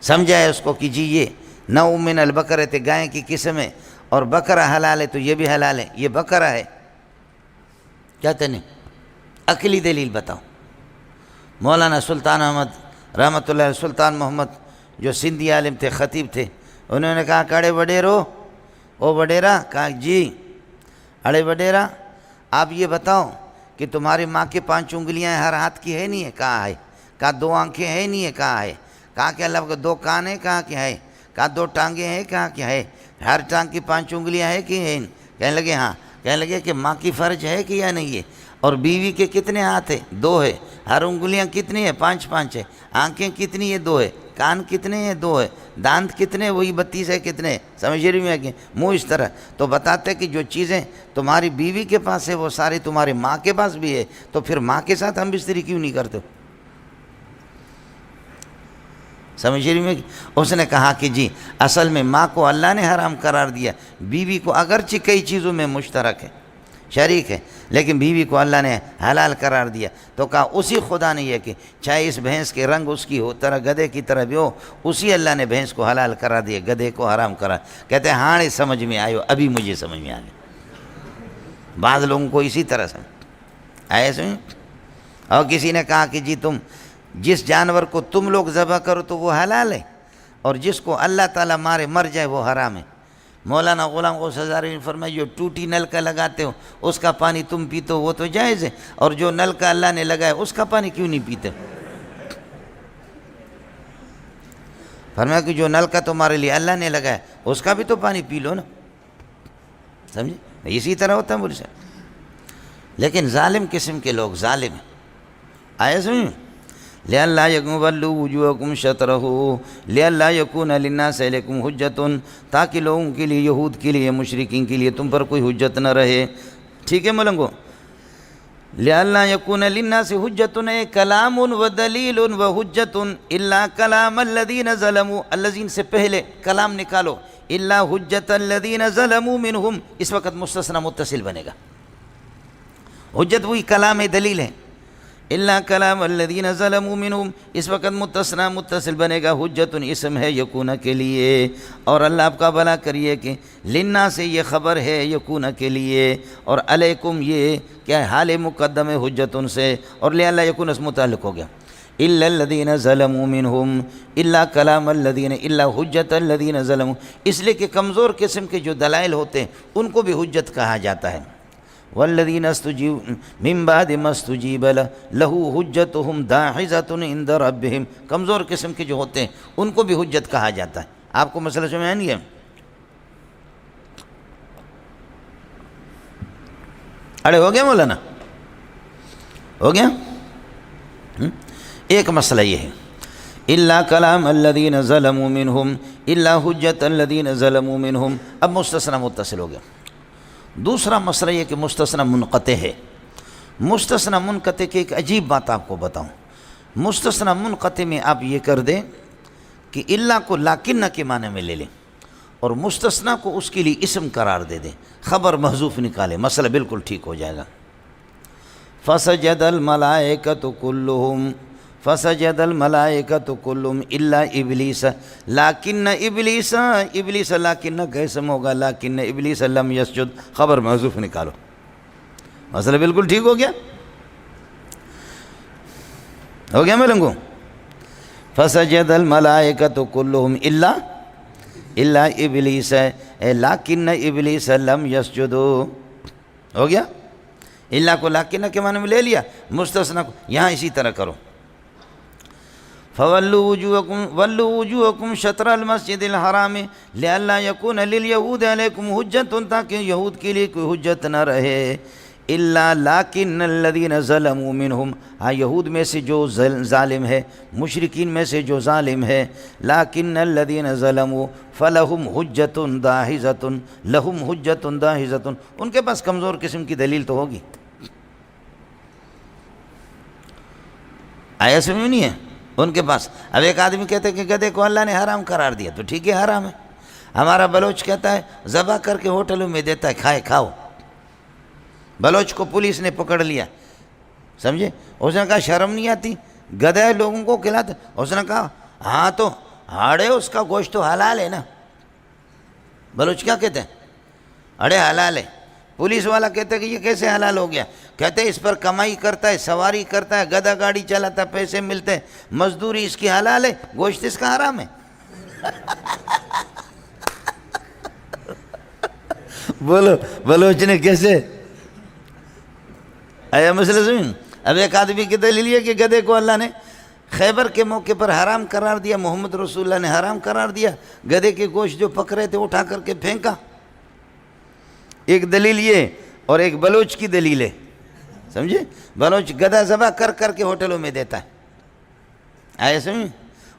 سمجھائے اس کو کہ جی یہ نوع من البقرۃ، گائے کی قسم ہے، اور بکرا حلال ہے تو یہ بھی حلال ہے، یہ بکرا ہے، کیا تنے عقلی دلیل بتاؤ۔ مولانا سلطان احمد رحمۃ اللہ علیہ، سلطان محمد جو سندھی عالم تھے، خطیب تھے، انہوں نے کہا کڑے وڈیرو، او وڈیرا، کہا جی اڑے وڈیرا آپ یہ بتاؤ کہ تمہاری ماں کے 5 انگلیاں ہر ہاتھ کی ہے نہیں ہے؟ کہا ہے۔ کہا 2 آنکھیں ہیں نہیں ہے؟ کہا ہے۔ کہا کہ اللہ کو 2 کان ہیں؟ کہا کہ ہے۔ کہا 2 ٹانگیں ہیں؟ کہا کہ ہے۔ ہر ٹانگ کی 5 انگلیاں ہے کہ ہیں؟ کہنے لگے ہاں۔ کہنے لگے کہ ماں کی فرج ہے کہ یا نہیں ہے؟ اور بیوی کے کتنے ہاتھ ہیں؟ 2 ہے۔ ہر انگلیاں کتنی ہیں؟ 5 ہے۔ آنکھیں کتنی ہیں؟ 2 ہے۔ کان کتنے ہیں؟ 2 ہے۔ دانت کتنے؟ وہی 32 ہے۔ کتنے؟ سمجھ رہی میں کہ منہ اس طرح، تو بتاتے کہ جو چیزیں تمہاری بیوی کے پاس ہے وہ ساری تمہاری ماں کے پاس بھی ہے، تو پھر ماں کے ساتھ ہم بستری کیوں نہیں کرتے؟ سمجھ رہی میں؟ اس نے کہا کہ جی اصل میں ماں کو اللہ نے حرام قرار دیا، بیوی کو اگرچہ کئی چیزوں میں مشترک ہے، شریک ہے، لیکن بیوی کو اللہ نے حلال قرار دیا۔ تو کہا اسی خدا نے یہ کہ چاہے اس بھینس کے رنگ اس کی ہو طرح گدھے کی طرح بھی ہو، اسی اللہ نے بھینس کو حلال قرار دیا، گدھے کو حرام قرار۔ کہتے ہیں ہاں سمجھ میں آئے، ابھی مجھے سمجھ میں آ گیا۔ بعض لوگوں کو اسی طرح سے ایسے اور کسی نے کہا کہ جی تم جس جانور کو تم لوگ ذبح کرو تو وہ حلال ہے، اور جس کو اللہ تعالیٰ مارے مر جائے وہ حرام ہے۔ مولانا غلام غوث ہزاروی نے فرمایا جو ٹوٹی نل کا لگاتے ہو اس کا پانی تم پیتے ہو وہ تو جائز ہے، اور جو نل کا اللہ نے لگایا اس کا پانی کیوں نہیں پیتے؟ فرمایا کہ جو نل کا تمہارے لیے اللہ نے لگایا اس کا بھی تو پانی پی لو نا، سمجھے؟ اسی طرح ہوتا ہے بولے صاحب۔ لیکن ظالم قسم کے لوگ ظالم ہیں، آیا سمجھیں؟ لِأَلَّا يَقْبَلُوا وُجُوهَكُمْ شَطْرَهُ لِأَلَّا يَكُونَ لِلنَّاسِ عَلَيْكُمْ حُجَّةٌ، تاکہ لوگوں کے لیے، یہود کے لیے، مشرکین کے لیے تم پر کوئی حجت نہ رہے۔ ٹھیک ہے ملنگو؟ لِأَلَّا يَكُونَ لِلنَّاسِ حُجَّةٌ كَلَامٌ وَدَلِيلٌ وَحُجَّةٌ إِلَّا كَلَامَ الَّذِينَ ظَلَمُوا، الَّذِينَ سے پہلے کلام نکالو، إِلَّا حُجَّةَ الَّذِينَ ظَلَمُوا مِنْهُمْ، اس وقت مستثنی متصل بنے گا۔ حجت وہی کلام دلیل ہے، اللہ کلام الذین ظلموا منہم، اس وقت متصل متصل بنے گا۔ حجت اسم ہے یکون کے لیے، اور اللہ آپ کا بھلا کریے کہ لنا سے یہ خبر ہے یکون کے لیے، اور علیکم یہ کیا ہے حال مقدم ہے حجت سے، اور لے اللہ یکون اس متعلق ہو گیا۔ الا الذین ظلموا منہم، الا کلام الذین، الا حجت الذین ظلموا، اس لیے کہ کمزور قسم کے جو دلائل ہوتے ہیں ان کو بھی حجت کہا جاتا ہے۔ والذین استجیبوا من بعد ما استجیب لہ حجتہم داحضۃ عند ربہم، کمزور قسم کے جو ہوتے ہیں ان کو بھی حجت کہا جاتا ہے۔ آپ کو مسئلہ سمجھ نہیں ہے؟ اڑے ہو گیا مولانا؟ ہو گیا؟ ایک مسئلہ یہ ہے الا کلام الذین ظلموا منہم الا حجت الذین ظلموا منہم، اب مستثنی متصل ہو گیا۔ دوسرا مسئلہ یہ کہ مستثنی منقطع ہے۔ مستثنی منقطع کی ایک عجیب بات آپ کو بتاؤں۔ مستثنی منقطع میں آپ یہ کر دیں کہ اللہ کو لاکنہ کے معنی میں لے لیں، اور مستثنی کو اس کے لیے اسم قرار دے دیں، خبر محذوف نکالیں، مسئلہ بالکل ٹھیک ہو جائے گا۔ فسجد الملائکۃ کلہم، فسجد الملائکۃ کلہم الا ابلیس، لیکن ابلیس، ابلیس لیکن کا اسم ہوگا، لیکن ابلیس لم یسجد، خبر محذوف نکالو، مسئلہ بالکل ٹھیک ہو گیا؟ ہو گیا ملنگو؟ فسجد الملائکۃ کلہم الا ابلیس لیکن ابلیس لم یسجد، ہو گیا؟ اللہ کو لیکن کے معنی میں لے لیا، مستثنی کو یہاں اسی طرح کرو۔ وَلُّوا وُجُوهَكُمْ شَطْرَ الْمَسْجِدِ الْحَرَامِ لِأَلَّا يَكُونَ لِلْيَهُودِ عَلَيْكُمْ حُجَّةٌ، تاکہ یہود کے لیے کوئی حجت نہ رہے۔ إِلَّا لَكِنَّ الَّذِينَ ظَلَمُوا مِنْهُمْ، ہاں یہود میں سے جو ظالم ہے، مشرکین میں سے جو ظالم ہے، لَكِنَّ الَّذِينَ ظَلَمُوا فَلَهُمْ حُجَّةٌ دَاحِضَةٌ، لَهُمْ حُجَّةٌ دَاحِضَةٌ، ان کے پاس کمزور قسم کی دلیل تو ہوگی۔ آیا سمجھ نہیں ہے؟ ان کے پاس اب ایک آدمی کہتا ہے کہ گدھے کو اللہ نے حرام قرار دیا، تو ٹھیک ہے حرام ہے۔ ہمارا بلوچ کہتا ہے ذبح کر کے ہوٹلوں میں دیتا ہے، کھاؤ۔ بلوچ کو پولیس نے پکڑ لیا، سمجھے؟ اس نے کہا شرم نہیں آتی، گدھے لوگوں کو کھلاتے؟ اس نے کہا ہاں تو ہاڑے اس کا گوشت تو حلال ہے نا۔ بلوچ کیا کہتے ہیں؟ اڑے حلال ہے۔ پولیس والا کہتا ہے کہ یہ کیسے حلال ہو گیا؟ کہتے ہیں اس پر کمائی کرتا ہے، سواری کرتا ہے، گدھا گاڑی چلاتا ہے، پیسے ملتے ہیں، مزدوری اس کی حلال ہے، گوشت اس کا حرام ہے۔ بولو بلوچ نے کیسے آیا مسئلہ سمجھ؟ اب ایک آدمی کی دلیل یہ کہ گدھے کو اللہ نے خیبر کے موقع پر حرام قرار دیا، محمد رسول اللہ نے حرام قرار دیا، گدھے کے گوشت جو پک رہے تھے اٹھا کر کے پھینکا۔ ایک دلیل یہ، اور ایک بلوچ کی دلیل ہے، سمجھے؟ بلوچ گدھا ذبح کر کر کے ہوٹلوں میں دیتا ہے، آئے سمجھے؟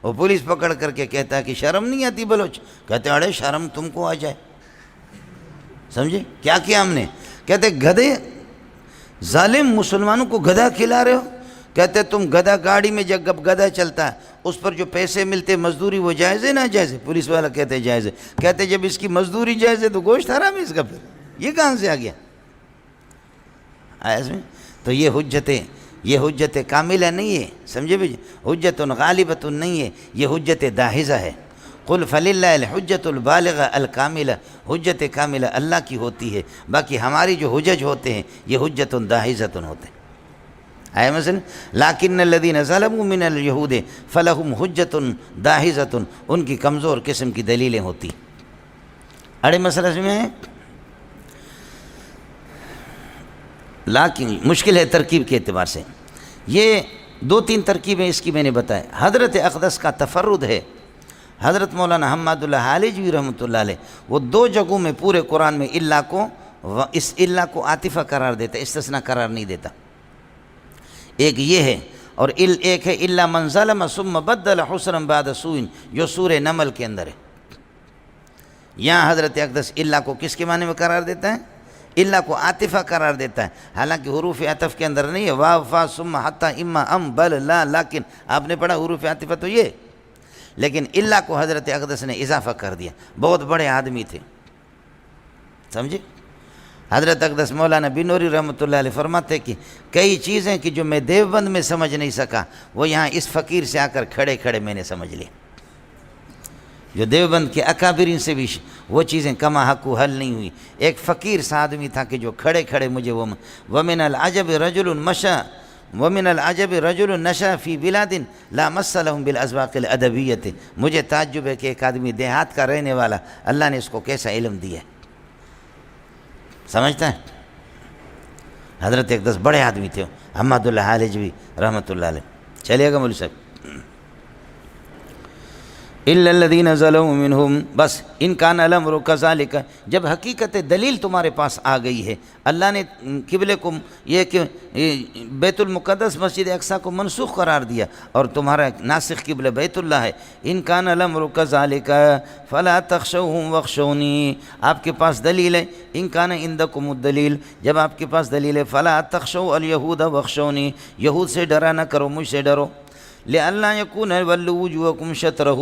وہ پولیس پکڑ کر کے کہتا ہے کہ شرم نہیں آتی؟ بلوچ کہتے اڑے شرم تم کو آ جائے، سمجھے؟ کیا کیا ہم نے؟ کہتے گدھے، ظالم مسلمانوں کو گدھا کھلا رہے ہو۔ کہتے تم گدھا گاڑی میں جب گدھا چلتا ہے اس پر جو پیسے ملتے مزدوری وہ جائز ہے نہ جائز ہے؟ پولیس والا کہتے جائز ہے۔ کہتے جب اس کی مزدوری جائز ہے تو گوشت حرام ہے اس کا، پھر یہ کہاں سے آ گیا؟ آیا سمجھ؟ تو یہ حجت کاملہ نہیں ہے، سمجھے بھائی؟ حجت غالبۃ نہیں ہے، یہ حجت داحضہ ہے۔ قل فللہ الحجت البالغہ الکاملہ، حجت کاملہ اللہ کی ہوتی ہے، باقی ہماری جو حجج ہوتے ہیں یہ حجت داحضۃ ہوتے ہیں۔ ہے مثلا لیکن الذین ظلموا من الیہود فلہم حجۃ داحضۃ، ان کی کمزور قسم کی دلیلیں ہوتی. اڑے مسئلہ میں ہے، لیکن مشکل ہے ترکیب کے اعتبار سے. یہ 2-3 ترکیبیں اس کی میں نے بتایا. حضرت اقدس کا تفرد ہے. حضرت مولانا حماد اللہ حالجوی رحمۃ اللہ علیہ وہ 2 جگہوں میں پورے قرآن میں اس اللہ کو عاطفہ قرار دیتا ہے، استثناء قرار نہیں دیتا. ایک یہ ہے، اور ایک ہے الا من ظلم ثم بدل حسنا بعد سوء، جو سورہ نمل کے اندر ہے. یہاں حضرت اقدس اللہ کو کس کے معنی میں قرار دیتا ہے؟ اللہ کو عاطفہ قرار دیتا ہے. حالانکہ حروف عطف کے اندر نہیں ہے واو فا ثم حتی اما ام بل لا، لیکن آپ نے پڑھا حروف عطفہ تو یہ، لیکن اللہ کو حضرت اقدس نے اضافہ کر دیا. بہت بڑے آدمی تھے، سمجھے. حضرت اقدس مولانا بنوری رحمۃ اللہ علیہ فرماتے کہ کئی چیزیں کہ جو میں دیوبند میں سمجھ نہیں سکا وہ یہاں اس فقیر سے آ کر کھڑے کھڑے میں نے سمجھ لی. جو دیوبند کے اکابرین سے بھی وہ چیزیں کما حق حل نہیں ہوئی. ایک فقیر سا آدمی تھا کہ جو کھڑے کھڑے مجھے ومن العجب رجل مشى ومن العجب رجل نشا فی بلاد لا مس لهم بالاسواق الادبیۃ. مجھے تعجب ہے کہ ایک آدمی دیہات کا رہنے والا اللہ نے اس کو کیسا علم دیا ہے. سمجھتا ہے. حضرت اقدس بڑے آدمی تھے حماد اللہ حالجوی رحمۃ اللہ علیہ. چلیے گا مولوی صاحب. الا الذین ظلموا منہم، بس ان کان الامر کذالک، جب حقیقت دلیل تمہارے پاس آ گئی ہے. اللہ نے قبلے کو یہ کہ بیت المقدس مسجد اقصیٰ کو منسوخ قرار دیا اور تمہارا ناسخ قبلہ بیت اللہ ہے. ان کان الامر کذالک فلا تخشوهم واخشونی، آپ کے پاس دلیل ہے. ان کان عندکم الدلیل، جب آپ کے پاس دلیل ہے فلا تخشوا الیہود واخشونی، یہود سے ڈرا نہ کرو، مجھ سے ڈرو. لئلا یکون ولوا وجوہکم شطرہ،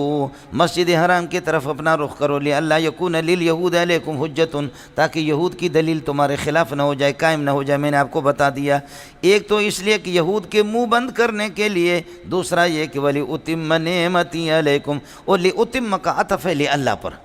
مسجد حرام کی طرف اپنا رخ کرو. لئلا یکون للیہود علیکم حجۃ، تاکہ یہود کی دلیل تمہارے خلاف نہ ہو جائے، قائم نہ ہو جائے. میں نے آپ کو بتا دیا، ایک تو اس لیے کہ یہود کے منہ بند کرنے کے لیے، دوسرا یہ کہ وَلِأُتِمَّ نِعْمَتِي عَلَيْكُمْ، اور لِأُتِمَّ کا عطف ہے لِأَللہ پر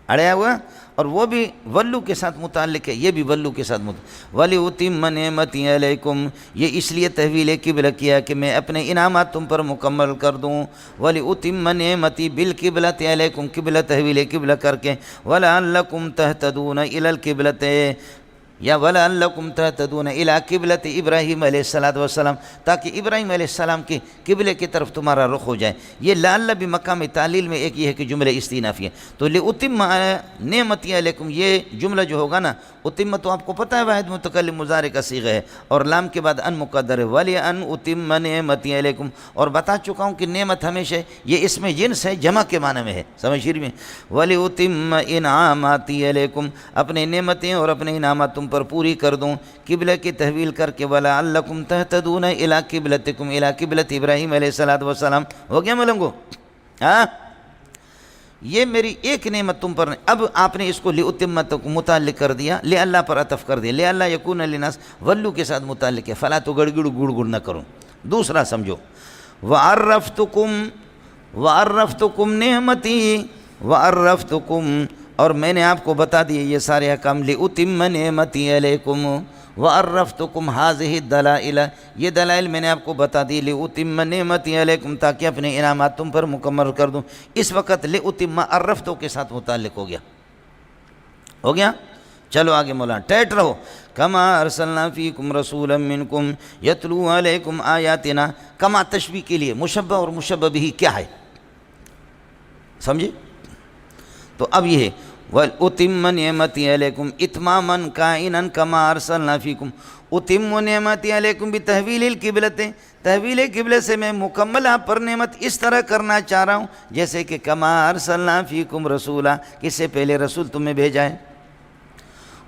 اڑیا ہوا، اور وہ بھی ولو کے ساتھ متعلق ہے، یہ بھی ولو کے ساتھ متعلق. وَلِأُتِمَّ نِعْمَتِي عَلَيْكُمْ، یہ اس لیے تحویل قبلہ کیا کہ میں اپنے انعامات تم پر مکمل کر دوں. وَلِأُتِمَّ نِعْمَتِي بِالْقِبْلَةِ عَلَيْكُمْ، قبلہ تحویل قبلہ کر کے. وَلَعَلَّكُمْ تَهْتَدُونَ إِلَى الْقِبْلَةِ، یا وَلَعَلَّكُمْ تَهْتَدُونَ إِلَى قِبْلَةِ ابراہیم علیہ السلام، تاکہ ابراہیم علیہ السلام کے قبلے کی طرف تمہارا رخ ہو جائے. یہ لعل بھی مقام تعلیل میں ایک یہ ہے کہ جملہ استئنافی ہے. تو لِأُتِمَّ نِعْمَتِي عَلَيْكُمْ، یہ جملہ جو ہوگا نا، اتم تو آپ کو پتہ ہے واحد متکلم مضارع کا صیغہ ہے، اور لام کے بعد ان مقدر ہے. وَلِأَنْ أُتِمَّ نِعْمَتِي عَلَيْكُمْ، اور بتا چکا ہوں کہ نعمت ہمیشہ یہ اس میں جنس ہے، جمع کے معنی میں ہے. سمجھ شیر میں وَلِأُتِمَّ إِنْعَامَاتِي عَلَيْكُمْ، اپنے نعمتیں اور اپنے انعامات تم پر پوری کر دوں. قبلہ کی تحویل کر کے وَلَعَلَّكُمْ تَهْتَدُونَ إِلَىٰ قِبْلَتِكُمْ، إِلَىٰ قِبْلَةِ ابراہیم علیہ السلام. ہو گیا ملنگو؟ ہاں، یہ میری ایک نعمت تم پر نہیں. اب آپ نے اس کو لِأُتِمَّ کو متعلق کر دیا، لِأَلَّا پر عطف کر دیا. لِأَلَّا يَكُونَ لِلنَّاسِ ولو کے ساتھ متعلق ہے، فلا تو گڑ گڑ نہ کرو. دوسرا سمجھو، وَعَرَّفْتُكُمْ نِعْمَتِي وَعَرَّفْتُكُمْ، اور میں نے آپ کو بتا دیے یہ سارے احکام. لِأُتِمَّ نِعْمَتِي عَلَيْكُمْ وَعَرَّفْتُكُمْ هَذِهِ الدَّلَائِلَ، یہ دلائل میں نے آپ کو بتا دی. لِأُتِمَّ نِعْمَتِي عَلَيْكُمْ، تاکہ اپنے انعامات تم پر مکمل کر دوں. اس وقت لِأُتِمَّ عرفتو کے ساتھ متعلق ہو گیا. چلو آگے مولانا ٹیٹ رہو. کما ارسلنا فیکم رسولا منکم یتلو علیکم آیاتنا، کما تشبیہ کے لیے مشبہ اور مشبہ بھی کیا ہے، سمجھے؟ تو اب یہ ہے وَأُتِمَّ نِعْمَتِي عَلَيْكُمْ اِتْمَامًا كَائِنًا كَمَا أَرْسَلْنَا فِيكُمْ. اُتِمُّ نِعْمَتِي عَلَيْكُمْ بِتَحْوِيلِ الْقِبْلَةِ، تحویل قبلے سے میں مکمل آپ پر نعمت اس طرح کرنا چاہ رہا ہوں جیسے کہ کما ارسلنا فیکم رسولا، کس سے پہلے رسول تمہیں بھیجا ہے.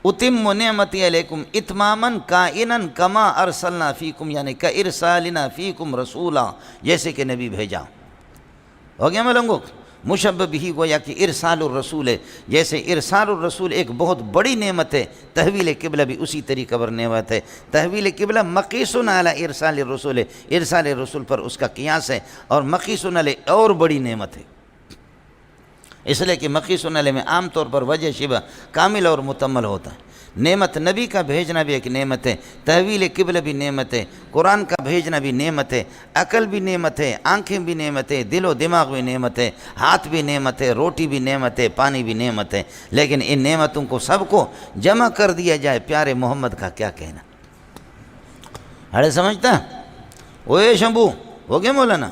اتم نعمتی علیکم اتماماً کائناً کما ارسلنا فیکم، یعنی کارسالنا فیکم رسولا، جیسے کہ نبی بھیجا. ہو گیا ملنگو؟ مشبہ بھی گویا کہ ارسال الرسول ہے. جیسے ارسال الرسول ایک بہت بڑی نعمت ہے، تحویل قبلہ بھی اسی طریقہ پر نعمت ہے. تحویل قبلہ مقیس علی ارسال الرسول ہے، ارسال الرسول پر اس کا قیاس ہے، اور مقیس علی اور بڑی نعمت ہے. اس لیے کہ مقیس علی میں عام طور پر وجہ شبہ کامل اور متمل ہوتا ہے، نعمت نبی کا بھیجنا بھی ایک نعمت ہے، تحویل قبلہ بھی نعمت ہے، قرآن کا بھیجنا بھی نعمت ہے، عقل بھی نعمت ہے، آنکھیں بھی نعمت ہے، دل و دماغ بھی نعمت ہے، ہاتھ بھی نعمت ہے، روٹی بھی نعمت ہے، پانی بھی نعمت ہے، لیکن ان نعمتوں کو سب کو جمع کر دیا جائے پیارے محمد کا کیا کہنا؟ ہڑے سمجھتا اوے شمبو ہو گیا مولانا؟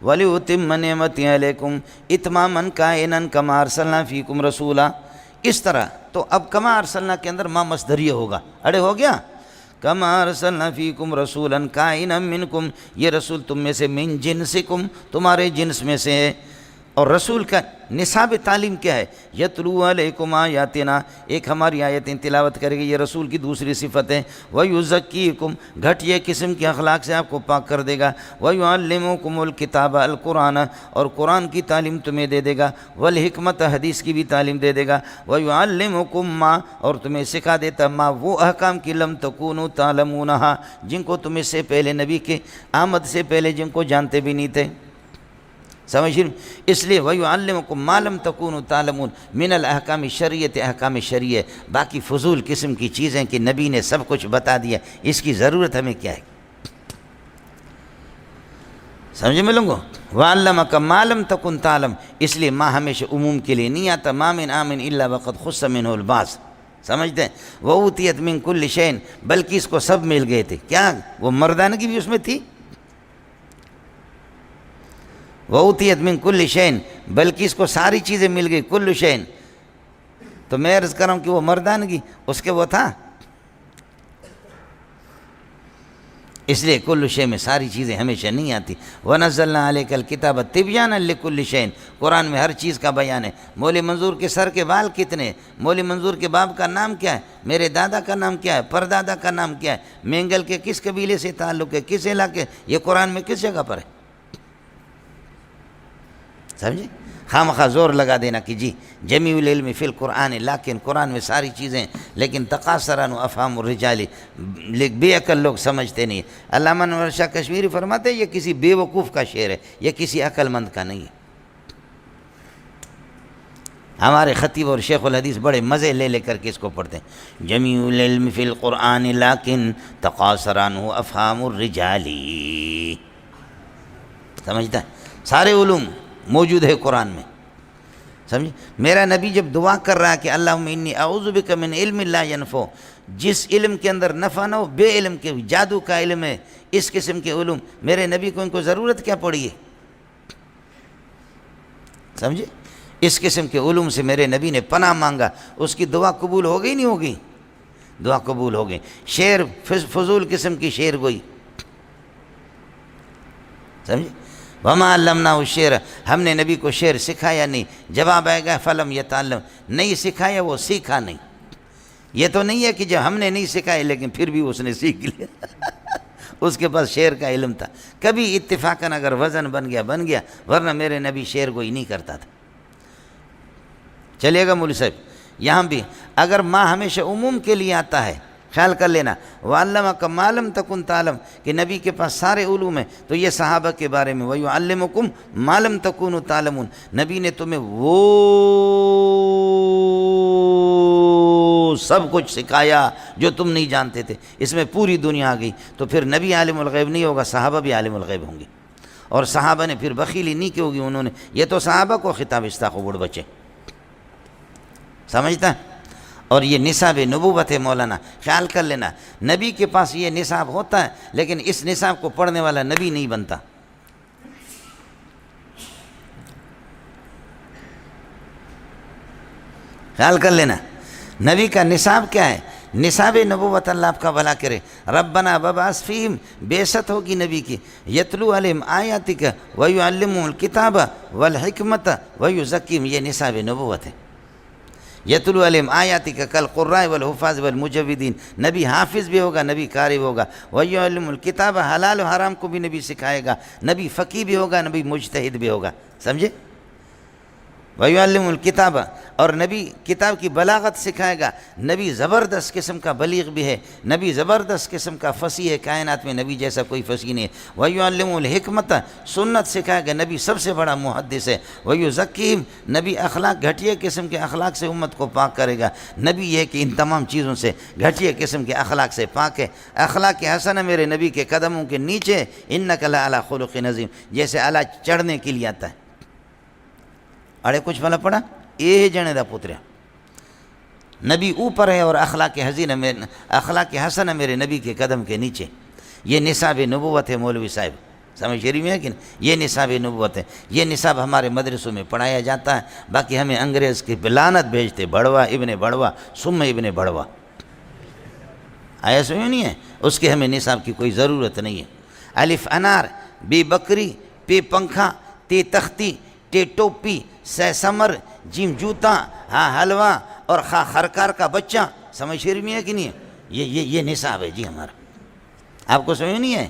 وَلِيُتِمَّ نِعْمَتِهِ عَلَيْكُمْ اِتْمَامًا كَائِنًا كَمَا أَرْسَلْنَا فِيكُمْ رَسُولًا، اس طرح تو اب کما ارسلنا کے اندر ما مصدریہ ہوگا، اڑے ہو گیا کما ارسلنا فیکم رسولا کائنا منکم، یہ رسول تم میں سے، من جنسکم تمہارے جنس میں سے ہے۔ اور رسول کا نصاب تعلیم کیا ہے؟ یتلو علیکم آیاتنا، ایک ہماری آیتیں تلاوت کرے گی، یہ رسول کی دوسری صفت ہے۔ ویزکیکم، گھٹیا قسم کے اخلاق سے آپ کو پاک کر دے گا۔ ویعلمکم الکتاب القرآن، اور قرآن کی تعلیم تمہیں دے دے گا۔ والحکمت، حدیث کی بھی تعلیم دے دے گا۔ ویعلمکم ما، اور تمہیں سکھا دیتا ما وہ احکام کی لم تکونوا تعلمونہا، جن کو تم اس سے پہلے نبی کے آمد سے پہلے جن کو جانتے بھی نہیں تھے۔ سمجھ، اس لیے وَيُعَلِّمُكُم مَا لَمْ تَكُونُوا تَعْلَمُونَ من الاحکام شریعت، احکام شریع، باقی فضول قسم کی چیزیں کہ نبی نے سب کچھ بتا دیا، اس کی ضرورت ہمیں کیا ہے؟ سمجھے ملوں گو؟ وَعَلَّمَكَ مَا لَمْ تَكُنْ تَعْلَمُ، اس لیے ماں ہمیشہ عموم کے لیے نہیں آتا، مَا مِنْ آمِنْ إِلَّا وَقَدْ خُصَّ مِنْهُ الْبَعْضُ، سمجھتے ہیں؟ وَأُوتِيَتْ مِنْ كُلِّ شَيْءٍ، بلکہ اس کو سب مل گئے تھے، کیا وہ مردانگی بھی اس میں تھی؟ وَأُوتِيَتْ مِنْ كُلِّ شَيْءٍ، بلکہ اس کو ساری چیزیں مل گئی، کل شَيْءٍ، تو میں عرض کر رہا ہوں کہ وہ مردانگی اس کے وہ تھا، اس لیے کل شے میں ساری چیزیں ہمیشہ نہیں آتی۔ وَنَزَّلْنَا عَلَيْكَ الْكِتَابَ تِبْيَانًا لِكُلِّ شَيْءٍ، قرآن میں ہر چیز کا بیان ہے۔ مولی منظور کے سر کے بال کتنے؟ مولی منظور کے باپ کا نام کیا ہے؟ میرے دادا کا نام کیا ہے؟ پردادا کا نام کیا ہے؟ مینگل کے کس قبیلے سے تعلق ہے؟ کس علاقے؟ یہ قرآن میں کس جگہ پر ہے؟ سمجھے؟ خامخواہ زور لگا دینا کہ جی جمیع العلم فی القرآن، لیکن قرآن میں ساری چیزیں، لیکن تقاصرن افہام الرجال، بے عقل لوگ سمجھتے نہیں۔ علامہ انور شاہ کشمیری فرماتے ہیں یہ کسی بے وقوف کا شعر ہے، یہ کسی عقل مند کا نہیں ہے۔ ہمارے خطیب اور شیخ الحدیث بڑے مزے لے لے کر کے اس کو پڑھتے ہیں، جمیع العلم فی القرآن لیکن تقاصر عنہ افہام الرجال، سمجھتا ہے؟ سارے علوم موجود ہے قرآن میں، سمجھے؟ میرا نبی جب دعا کر رہا ہے کہ اللہم انی اعوذ بک من علم لا ینفع، جس علم کے اندر نفع نہ ہو، بے علم کے، جادو کا علم ہے، اس قسم کے علوم، میرے نبی کو ان کو ضرورت کیا پڑی ہے؟ سمجھے؟ اس قسم کے علوم سے میرے نبی نے پناہ مانگا، اس کی دعا قبول ہو گئی نہیں ہوگی؟ دعا قبول ہو گئی۔ شعر فضول قسم کی شعر گوئی، سمجھے؟ وَمَا عَلَّمْنَاهُ الشِّعْرَ، ہم نے نبی کو شعر سکھایا نہیں۔ جواب آئے گا فَلَمْ يَتَعَلَّمْ، نہیں سکھایا، وہ سیکھا نہیں۔ یہ تو نہیں ہے کہ جب ہم نے نہیں سکھایا لیکن پھر بھی اس نے سیکھ لیا اس کے پاس شعر کا علم تھا، کبھی اتفاقاً اگر وزن بن گیا، ورنہ میرے نبی شعر گوئی نہیں کرتا تھا۔ چلیے گا مولوی صاحب، یہاں بھی اگر ماں ہمیشہ عموم کے لیے آتا ہے، خیال کر لینا، وَعَلَّمَكَ مَا لَمْ تَكُنْ تَعْلَمْ، کہ نبی کے پاس سارے علوم ہیں، تو یہ صحابہ کے بارے میں وَيُعَلِّمُكُمْ مَا لَمْ تَكُونُوا تَعْلَمُونَ، نبی نے تمہیں وہ سب کچھ سکھایا جو تم نہیں جانتے تھے۔ اس میں پوری دنیا آ گئی، تو پھر نبی عالم الغیب نہیں ہوگا، صحابہ بھی عالم الغیب ہوں گے، اور صحابہ نے پھر بخیلی نہیں کی ہوگی، انہوں نے، یہ تو صحابہ کو خطاب استاخو بڑ بچے، سمجھتا ہے؟ اور یہ نصاب نبوت ہے مولانا، خیال کر لینا، نبی کے پاس یہ نصاب ہوتا ہے لیکن اس نصاب کو پڑھنے والا نبی نہیں بنتا۔ خیال کر لینا، نبی کا نصاب کیا ہے؟ نصاب نبوت، اللہ آپ کا بھلا کرے۔ ربنا وبعث فیہم، بعثت ہوگی نبی کی، یتلو علیہم آیاتک ویعلمہم الکتاب والحکمت ویزکیہم، یہ نصاب نبوت ہے۔ یتلو علیہم آیاتی کا کل قراء والحفاظ والمجودین، نبی حافظ بھی ہوگا، نبی قاری بھی ہوگا۔ ویعلم الکتاب، حلال و حرام کو بھی نبی سکھائے گا، نبی فقیہ بھی ہوگا، نبی مجتہد بھی ہوگا، سمجھے؟ ویعلم الکتاب، اور نبی کتاب کی بلاغت سکھائے گا۔ نبی زبردست قسم کا بلیغ بھی ہے، نبی زبردست قسم کا فصیح ہے، کائنات میں نبی جیسا کوئی فصیح نہیں ہے۔ وَيُعَلِّمُ الْحِكْمَةَ، سنت سکھائے گا، نبی سب سے بڑا محدث ہے۔ وَيُزَكِّيهِمْ، نبی اخلاق گھٹیا قسم کے اخلاق سے امت کو پاک کرے گا۔ نبی یہ کہ ان تمام چیزوں سے گھٹیا قسم کے اخلاق سے پاک ہے۔ اخلاق حسنہ میرے نبی کے قدموں کے نیچے، اِنَّكَ لَعَلَىٰ خُلُقٍ عَظِيمٍ، جیسے اعلیٰ چڑھنے کے لیے آتا ہے۔ اڑے کچھ بھلا پڑا یہ جنے دا پتریا، نبی اوپر ہے اور اخلاق حسنہ میرے نبی کے قدم کے نیچے۔ یہ نصاب نبوت ہے مولوی صاحب، سمجھ رہی میں ہے کہ نہیں؟ یہ نصاب نبوت ہے، یہ نصاب ہمارے مدرسوں میں پڑھایا جاتا ہے۔ باقی ہمیں انگریز کی لعنت بھیجتے، بڑوا ابن بڑوا ثم ابن بڑوا، آیا سمجھ نہیں ہے؟ اس کے ہمیں نصاب کی کوئی ضرورت نہیں ہے۔ الف انار، بی بکری، پی پنکھا، تی تختی، ٹے ٹوپی، سہ سمر، جیم جوتا، ہاں حلوہ اور خا خرکار کا بچہ، سمجھ شیر میں ہے کہ نہیں ہے؟ یہ نصاب ہے جی ہمارا، آپ کو سمجھ نہیں ہے؟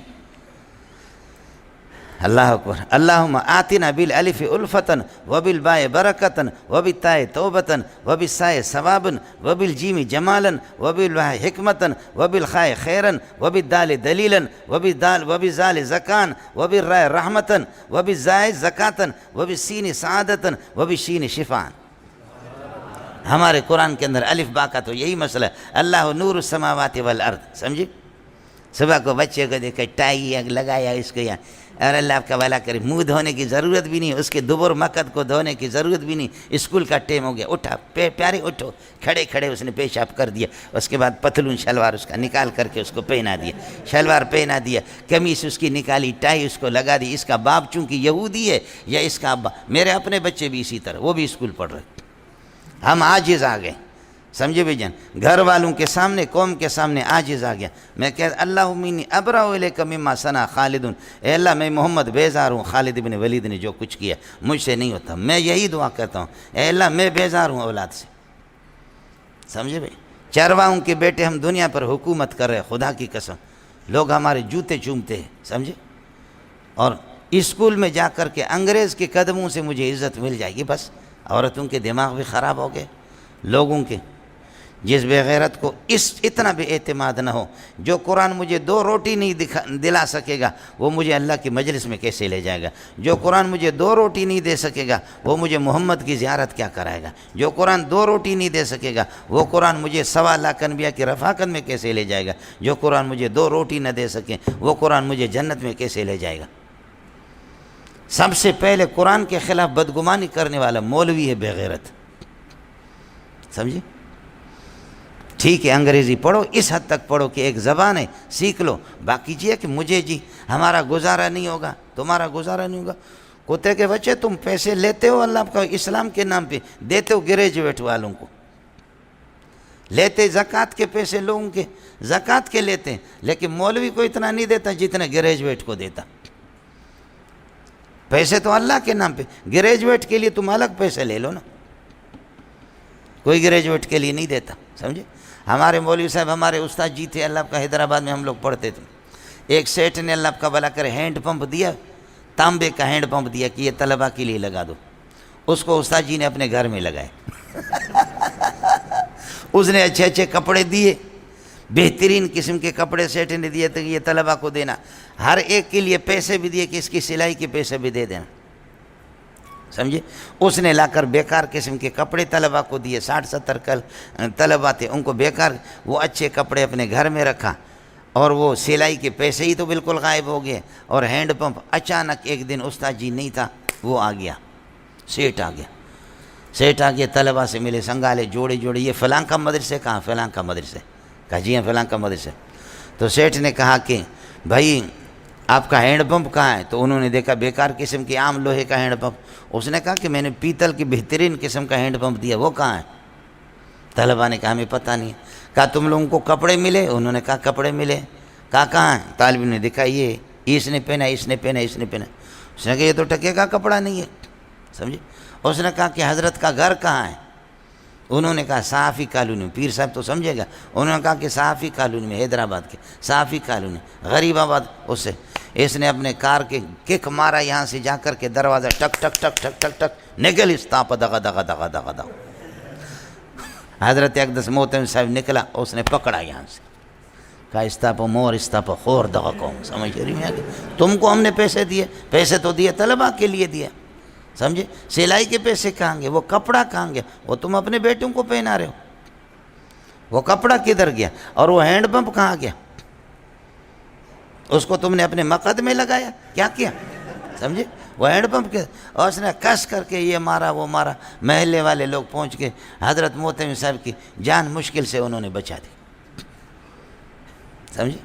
اللہ اکبر۔ اللہم آتنا بالالف الفتن وبالباء برکتن وبالتاء توبتن وبالساء ثوابن وبالجیم جمالا وبالواء حکمتن وبالخاء خیرن وبالدال دلیلا وبالزال زکان وبالراء رحمتن وبالزاء زکاتن وبالسین سعادتن وبالشین شفان۔ ہمارے قرآن کے اندر الف با کا تو یہی مسئلہ ہے۔ اللہ نور السماوات والارض، سمجھے؟ صبح کو بچے کو دیکھا ٹائی لگایا اس کو یہاں، اور اللہ آپ کا بھلا کرے، منہ دھونے کی ضرورت بھی نہیں، اس کے دبر مقد کو دھونے کی ضرورت بھی نہیں۔ اسکول کا ٹائم ہو گیا، اٹھا پیارے اٹھو، کھڑے کھڑے اس نے پیشاب کر دیا، اس کے بعد پتلون شلوار اس کا نکال کر کے اس کو پہنا دیا، شلوار پہنا دیا، قمیص اس کی نکالی، ٹائی اس کو لگا دی۔ اس کا باپ چونکہ یہودی ہے یا اس کا ابا، میرے اپنے بچے بھی اسی طرح، وہ بھی اسکول پڑھ رہے۔ ہم عاجز آ گئے، سمجھے بھائی جان، گھر والوں کے سامنے، قوم کے سامنے عاجز آ گیا۔ میں کہتا اللہم انی ابرأ الیک مما صنع خالد، اے اللہ میں محمد بیزار ہوں خالد بن ولید نے جو کچھ کیا، مجھ سے نہیں ہوتا۔ میں یہی دعا کرتا ہوں، اے اللہ میں بیزار ہوں اولاد سے، سمجھے بھائی؟ چرواہوں کے بیٹے ہم دنیا پر حکومت کر رہے، خدا کی قسم لوگ ہمارے جوتے چومتے ہیں، سمجھے؟ اور اسکول میں جا کر کے انگریز کے قدموں سے مجھے عزت مل جائے گی، بس۔ عورتوں کے دماغ بھی خراب ہو گئے لوگوں کے۔ جس بے غیرت کو اتنا بے اعتماد نہ ہو، جو قرآن مجھے 2 روٹی نہیں دلا سکے گا وہ مجھے اللہ کی مجلس میں کیسے لے جائے گا؟ جو قرآن مجھے 2 روٹی نہیں دے سکے گا وہ مجھے محمد کی زیارت کیا کرائے گا؟ جو قرآن 2 روٹی نہیں دے سکے گا وہ قرآن مجھے 1.25 لاکھ انبیاء کی رفاقت میں کیسے لے جائے گا؟ جو قرآن مجھے 2 روٹی نہ دے سکے وہ قرآن مجھے جنت میں کیسے لے جائے گا؟ سب سے پہلے قرآن کے خلاف بدگمانی کرنے والا مولوی ہے بے غیرت، سمجھے؟ ٹھیک ہے انگریزی پڑھو، اس حد تک پڑھو کہ ایک زبان ہے سیکھ لو، باقی جی ہے کہ مجھے جی ہمارا گزارا نہیں ہوگا، تمہارا گزارا نہیں ہوگا۔ کتے کے بچے تم پیسے لیتے ہو اللہ کا اسلام کے نام پہ، دیتے ہو گریجویٹ والوں کو، لیتے زکوٰۃ کے پیسے لوگوں کے، زکوٰۃ کے لیتے ہیں، لیکن مولوی کو اتنا نہیں دیتا جتنا گریجویٹ کو دیتا۔ پیسے تو اللہ کے نام پہ، گریجویٹ کے لیے تم الگ پیسے لے لو نا، کوئی گریجویٹ کے لیے نہیں دیتا، سمجھے؟ ہمارے مولوی صاحب ہمارے استاد جی تھے اللہ کا، حیدرآباد میں ہم لوگ پڑھتے تھے۔ ایک سیٹ نے اللہ کا بھلا کرے ہینڈ پمپ دیا، تانبے کا ہینڈ پمپ دیا کہ یہ طلباء کے لیے لگا دو، اس کو استاد جی نے اپنے گھر میں لگائے۔ اس نے اچھے اچھے کپڑے دیے، بہترین قسم کے کپڑے سیٹ نے دیے تھے کہ یہ طلباء کو دینا، ہر ایک کے لیے پیسے بھی دیے کہ اس کی سلائی کے پیسے بھی دے دینا، سمجھے؟ اس نے لا کر بیکار قسم کے کپڑے طلباء کو دیے، 60-70 طلباء تھے، ان کو بیکار وہ اچھے کپڑے اپنے گھر میں رکھا، اور وہ سلائی کے پیسے ہی تو بالکل غائب ہو گئے۔ اور ہینڈ پمپ اچانک ایک دن استاد جی نہیں تھا، وہ آ گیا، سیٹ آ گیا، طلباء سے ملے، سنگالے جوڑے یہ فلاں کا مدرسے کہاں؟ فلاں کا مدرسے، کہا جی ہاں فلاں کا مدرسے۔ تو سیٹ نے کہا کہ بھائی آپ کا ہینڈ پمپ کہاں ہے؟ تو انہوں نے دیکھا بیکار قسم کے عام لوہے کا ہینڈ پمپ، اس نے کہا کہ میں نے پیتل کی بہترین قسم کا ہینڈ پمپ دیا، وہ کہاں ہے؟ طلباء نے کہا ہمیں پتہ نہیں۔ کہا تم لوگوں کو کپڑے ملے؟ انہوں نے کہا کپڑے ملے۔ کہا کہاں ہے؟ طالب نے دیکھا یہ اس نے پہنا، اس نے پہنا، اس نے پہنا۔ اس نے کہا یہ تو ٹکے کا کپڑا نہیں ہے، سمجھے؟ اس نے کہا کہ حضرت کا گھر کہاں ہے؟ انہوں نے کہا صحافی کالونی، پیر صاحب تو سمجھے گا، انہوں نے کہا کہ صحافی کالونی میں، حیدرآباد کے صحافی کالونی، غریب آباد۔ اس نے اپنے کار کے کک مارا، یہاں سے جا کر کے دروازہ ٹک ٹک ٹک ٹک ٹک ٹک، نگل استاپ دغا دغا دغا دغا دغا، حضرت اقدس محتمم صاحب نکلا، اس نے پکڑا یہاں سے، کہا استاپا مور استاپا خور دغا قوم. سمجھ رہی میں آگے؟ تم کو ہم نے پیسے دیے، پیسے تو دیے طلباء کے لیے دیے، سمجھے؟ سلائی کے پیسے کہاں گے؟ وہ کپڑا کہاں گیا؟ وہ تم اپنے بیٹوں کو پہنا رہے ہو، وہ کپڑا کدھر گیا؟ اور وہ ہینڈ پمپ کہاں گیا؟ اس کو تم نے اپنے مقد میں لگایا، کیا کیا؟ سمجھے؟ وہ ہینڈ پمپ کے، اور اس نے کس کر کے یہ مارا وہ مارا. محلے والے لوگ پہنچ کے حضرت محتمم صاحب کی جان مشکل سے انہوں نے بچا دی. سمجھے؟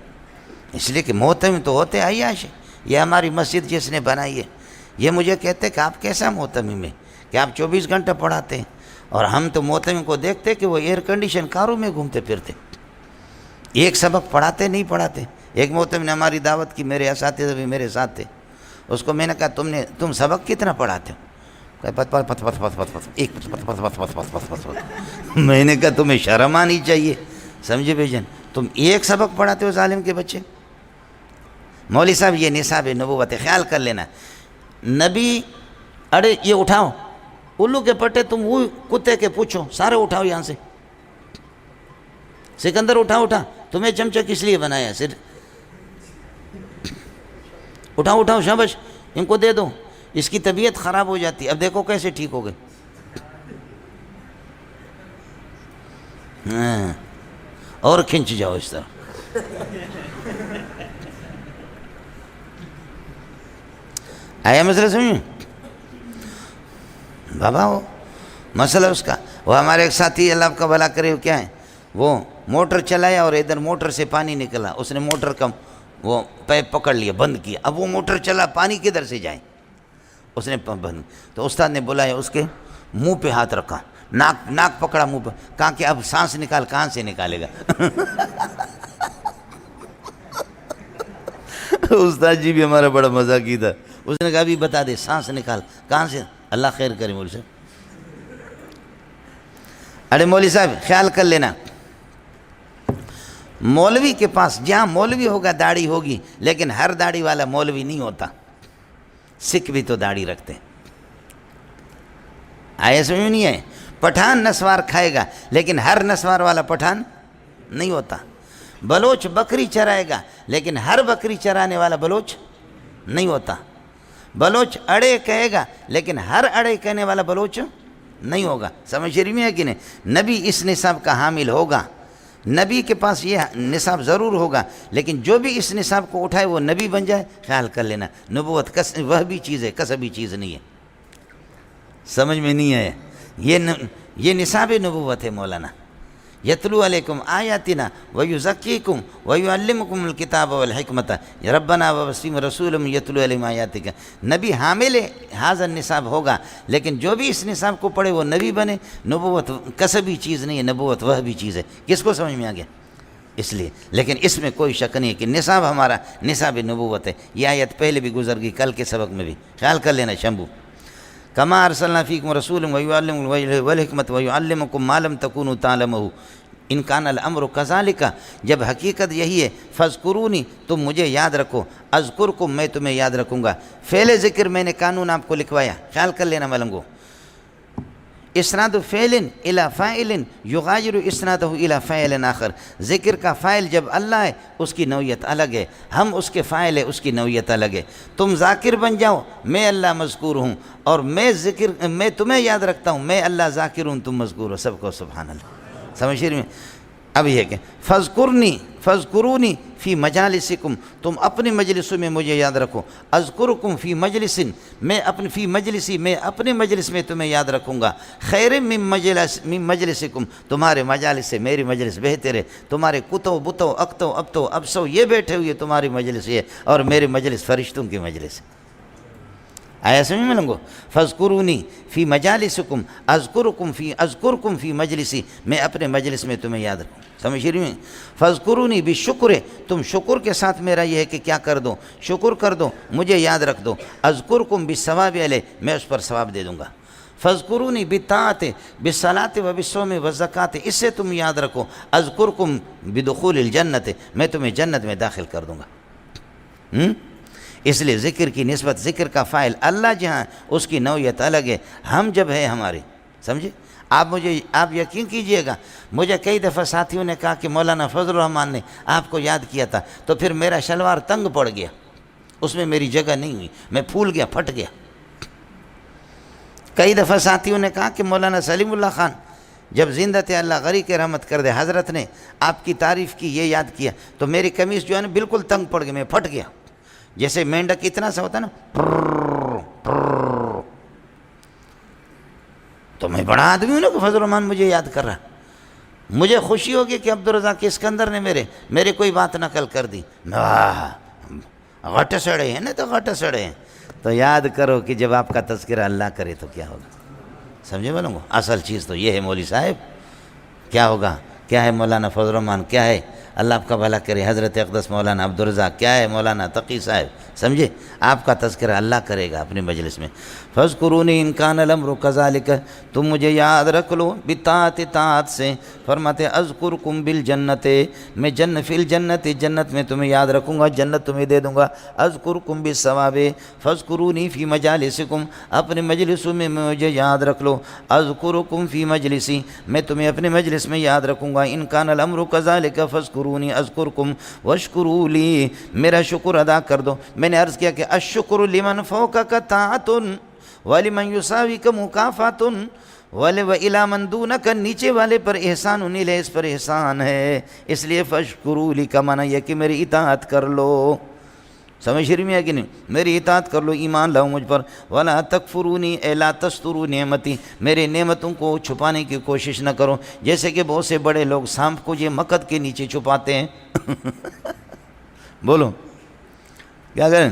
اس لیے کہ محتمم تو ہوتے عیاش ہے. یہ ہماری مسجد جس نے بنائی ہے، یہ مجھے کہتے کہ آپ کیسا محتمم ہے کہ آپ 24 گھنٹہ پڑھاتے ہیں، اور ہم تو محتمم کو دیکھتے کہ وہ ایئر کنڈیشن کاروں میں گھومتے پھرتے، ایک سبق پڑھاتے نہیں پڑھاتے. ایک محتمم نے ہماری دعوت کی، میرے اساتذہ بھی میرے ساتھ تھے. اس کو میں نے کہا تم سبق کتنا پڑھاتے ہو؟ میں نے کہا تمہیں شرم آنی چاہیے. سمجھے بھائی جان؟ تم ایک سبق پڑھاتے ہو ظالم کے بچے. مولوی صاحب یہ نصاب نبوت ہے، خیال کر لینا. نبی، ارے یہ اٹھاؤ الو کے پٹے، تم وہ کتے کے پوچھو، سارے اٹھاؤ یہاں سے. سکندر اٹھا، تمہیں چمچہ کس لیے بنایا؟ صرف اٹھاؤ شاباش، ان کو دے دو، اس کی طبیعت خراب ہو جاتی. اب دیکھو کیسے ٹھیک ہو گئے. اور کھنچ جاؤ اس طرح. آیا مسئلہ سمجھ بابا؟ وہ مسئلہ اس کا، وہ ہمارے ایک ساتھی اللہ کا بھلا کرے، کیا ہے، وہ موٹر چلایا اور ادھر موٹر سے پانی نکلا، اس نے موٹر کا وہ پیپ پکڑ لیا، بند کیا. اب وہ موٹر چلا، پانی کدھر سے جائے؟ اس نے بند. تو استاد نے بلایا، اس کے منہ پہ ہاتھ رکھا، ناک پکڑا منہ پہ، کہا کہ اب سانس نکال. کہاں سے نکالے گا؟ استاد جی بھی ہمارا بڑا مزاقی تھا. اس نے کہا ابھی بتا دے، سانس نکال. کہاں سے؟ اللہ خیر کرے مولوی صاحب. ارے مولوی صاحب خیال کر لینا، مولوی کے پاس جہاں مولوی ہوگا داڑھی ہوگی، لیکن ہر داڑھی والا مولوی نہیں ہوتا. سکھ بھی تو داڑھی رکھتے ہیں. آئے سمجھ نہیں ہے؟ پٹھان نسوار کھائے گا، لیکن ہر نسوار والا پٹھان نہیں ہوتا. بلوچ بکری چرائے گا، لیکن ہر بکری چرانے والا بلوچ نہیں ہوتا. بلوچ اڑے کہے گا، لیکن ہر اڑے کہنے والا بلوچ نہیں ہوگا. سمجھ رہی ہے کہ نہیں؟ نبی اس نصاب کا حامل ہوگا، نبی کے پاس یہ نصاب ضرور ہوگا، لیکن جو بھی اس نصاب کو اٹھائے وہ نبی بن جائے. خیال کر لینا، نبوت وہ بھی چیز ہے، کسبی چیز نہیں ہے. سمجھ میں نہیں ہے؟ یہ نصاب نبوت ہے مولانا. یتلو علیکم آیاتنا ویزکیکم ویعلمکم الکتاب والحکمت ربنا ووسیم رسول یتلو علیہم آیاتک. نبی حامل حاضر نصاب ہوگا، لیکن جو بھی اس نصاب کو پڑھے وہ نبی بنے. نبوت کسبی چیز نہیں ہے، نبوت وہ بھی چیز ہے. کس کو سمجھ میں آ گیا؟ اس لیے، لیکن اس میں کوئی شک نہیں ہے کہ نصاب ہمارا نصاب نبوت ہے. یہ آیت پہلے بھی گزر گئی، کل کے سبق میں بھی. خیال کر لینا شمبو. کما ارسلنا فیکم رسولا ویعلمکم الحکمت ویعلمکم ما لم تکونوا تعلمون ان کان الامر کذالک. جب حقیقت یہی ہے، فاذکرونی، تم مجھے یاد رکھو، اذکرکم، میں تمہیں یاد رکھوں گا. فعل ذکر میں نے قانون آپ کو لکھوایا. خیال کر لینا ملنگو. اسناد فعل الی فاعل یغایر اسنادہ الی فاعل آخر. ذکر کا فاعل جب اللہ ہے اس کی نوعیت الگ ہے، ہم اس کے فاعل ہے اس کی نوعیت الگ ہے. تم ذاکر بن جاؤ، میں اللہ مذکور ہوں، اور میں تمہیں یاد رکھتا ہوں، میں اللہ ذاکر ہوں، تم مذکور ہو. سب کو سبحان اللہ. سمجھ رہی میں؟ اب یہ کہ فاذکرونی فی مجالسکم، تم اپنی مجلسوں میں مجھے یاد رکھو. اذکرکم فی مجلس، میں اپنے مجلس میں تمہیں یاد رکھوں گا. خیر من مجلسکم، تمہارے مجالس سے میری مجلس بہتر ہے. تمہارے کتو بتو اکتو ابتو ابسو یہ بیٹھے ہوئے تمہاری مجلس یہ، اور میری مجلس فرشتوں کی مجلس. آیا سمجھ میں لنگو؟ فاذکرونی فی مجالسکم اذکرکم فی مجلسی، میں اپنے مجلس میں تمہیں یاد رکھوں. سمجھ رہی ہیں؟ فاذکرونی بالشکر، تم شکر کے ساتھ میرا یہ ہے کہ کیا کر دو، شکر کر دو، مجھے یاد رکھ دو. اذکرکم بالثواب علیہ، میں اس پر ثواب دے دوں گا. فاذکرونی بالطاعت بالصلاۃ وبالصوم والزکوۃ، اس سے تم یاد رکھو. اذکرکم بدخول الجنت، میں تمہیں جنت میں داخل کر دوں گا. اس لیے ذکر کی نسبت، ذکر کا فاعل اللہ جہاں اس کی نوعیت الگ ہے. ہم جب ہے ہمارے، سمجھے، آپ یقین کیجئے گا، مجھے کئی دفعہ ساتھیوں نے کہا کہ مولانا فضل الرحمان نے آپ کو یاد کیا تھا، تو پھر میرا شلوار تنگ پڑ گیا، اس میں میری جگہ نہیں ہوئی، میں پھول گیا، پھٹ گیا۔ کئی دفعہ ساتھیوں نے کہا کہ مولانا سلیم اللہ خان جب زندہ تھے، اللہ غری کے رحمت کر دے، حضرت نے آپ کی تعریف کی، یہ یاد کیا، تو میری قمیص جو ہے نا بالکل تنگ پڑ گئی، میں پھٹ گیا، جیسے مینڈک اتنا سا ہوتا ہے نا، تو میں بڑا آدمی ہوں نا کہ فضل الرحمان مجھے یاد کر رہا۔ مجھے خوشی ہوگی کہ عبدالرزاق اسکندر نے میرے کوئی بات نقل کر دی، غٹ سڑے ہیں نا، تو غٹ سڑے ہیں، تو یاد کرو کہ جب آپ کا تذکرہ اللہ کرے تو کیا ہوگا، سمجھے بولوں گا؟ اصل چیز تو یہ ہے مولوی صاحب، کیا ہوگا، کیا ہے مولانا فضل الرحمان، کیا ہے اللہ آپ کا بھلا کرے حضرت اقدس مولانا عبدالرزاق، کیا ہے مولانا تقی صاحب، سمجھے؟ آپ کا تذکرہ اللہ کرے گا اپنے مجلس میں۔ فاذکرونی ان کان الامر کذالک، تم مجھے یاد رکھ لو بطاعت طاعت سے، فرماتے اذکرکم بالجنت، میں فی الجنت، جنت میں تمہیں یاد رکھوں گا، جنت تمہیں دے دوں گا، اذکرکم بالثواب، فاذکرونی فی مجالسکم، اپنے مجلسوں میں مجھے یاد رکھ لو، اذکرکم فی مجلسی، میں تمہیں اپنے مجلس میں یاد رکھوں گا، ان کان الامر کذالک فاذکرونی اذکرکم واشکروا لی، میرا شکر ادا کر دو۔ میں نے عرض کیا کہ الشکر لمن فوقک طاعۃ وَلِمَنْ يُسَاوِكَ مُكَافَةٌ وَإِلَى مَنْ دُونَكَ، نیچے والے پر احسان انیلے اس پر احسان ہے، اس لیے فَاشْكُرُوا لِي کا معنی یہ کہ میری اطاعت کر لو، سمجھ رہی ہے کہ نہیں؟ میری اطاعت کر لو، ایمان لاؤ مجھ پر، وَلَا تَكْفُرُونِي اے لا تَسْتُرُوا نعمتی، میرے نعمتوں کو چھپانے کی کوشش نہ کرو، جیسے کہ بہت سے بڑے لوگ سانپ کو یہ مکد کے نیچے چھپاتے ہیں۔ بولو کیا کریں؟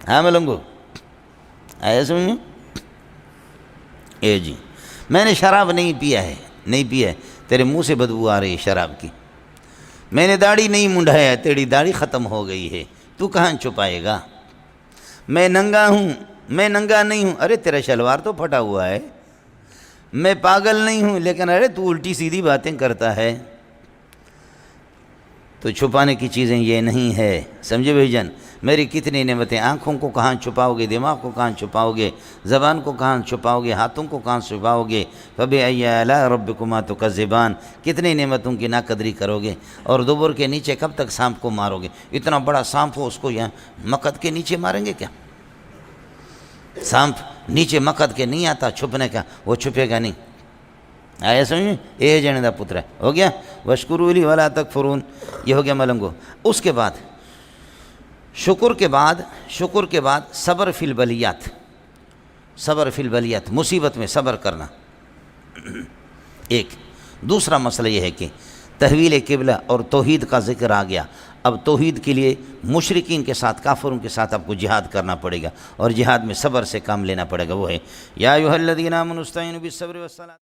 ہاں ملنگو آیا سمجھیں؟ جی میں نے شراب نہیں پیا ہے، تیرے منہ سے بدبو آ رہی ہے شراب کی، میں نے داڑھی نہیں منڈایا، تیری داڑھی ختم ہو گئی ہے، تو کہاں چھپائے گا؟ میں ننگا نہیں ہوں، ارے تیرا شلوار تو پھٹا ہوا ہے، میں پاگل نہیں ہوں، لیکن ارے تو الٹی سیدھی باتیں کرتا ہے، تو چھپانے کی چیزیں یہ نہیں ہے، سمجھے بھائی جان؟ میری کتنی نعمتیں، آنکھوں کو کہاں چھپاؤ گے، دماغ کو کہاں چھپاؤ گے، زبان کو کہاں چھپاؤ گے، ہاتھوں کو کہاں چھپاؤ گے، فَبِأَيِّ آلَاءِ رَبِّكُمَا تُكَذِّبَانِ، کتنی نعمتوں کی ناقدری کرو گے، اور دوبر کے نیچے کب تک سانپ کو مارو گے؟ اتنا بڑا سانپ ہو، اس کو یہاں مقد کے نیچے ماریں گے کیا؟ سانپ نیچے مقد کے نہیں آتا چھپنے کا، وہ چھپے گا نہیں، آیا سمجھیں؟ اے جنے دا پتر ہے، ہو گیا وَاشْكُرُوا لِي وَلَا تَكْفُرُونَ، یہ ہو گیا ملنگو۔ اس کے بعد شکر کے بعد صبر فی البلیات، مصیبت میں صبر کرنا ایک۔ دوسرا مسئلہ یہ ہے کہ تحویل قبلہ اور توحید کا ذکر آ گیا، اب توحید کے لیے مشرکین کے ساتھ، کافروں کے ساتھ آپ کو جہاد کرنا پڑے گا، اور جہاد میں صبر سے کام لینا پڑے گا، وہ ہے یا ایھا الذین آمنوا استعینوا بالصبر والصلاۃ۔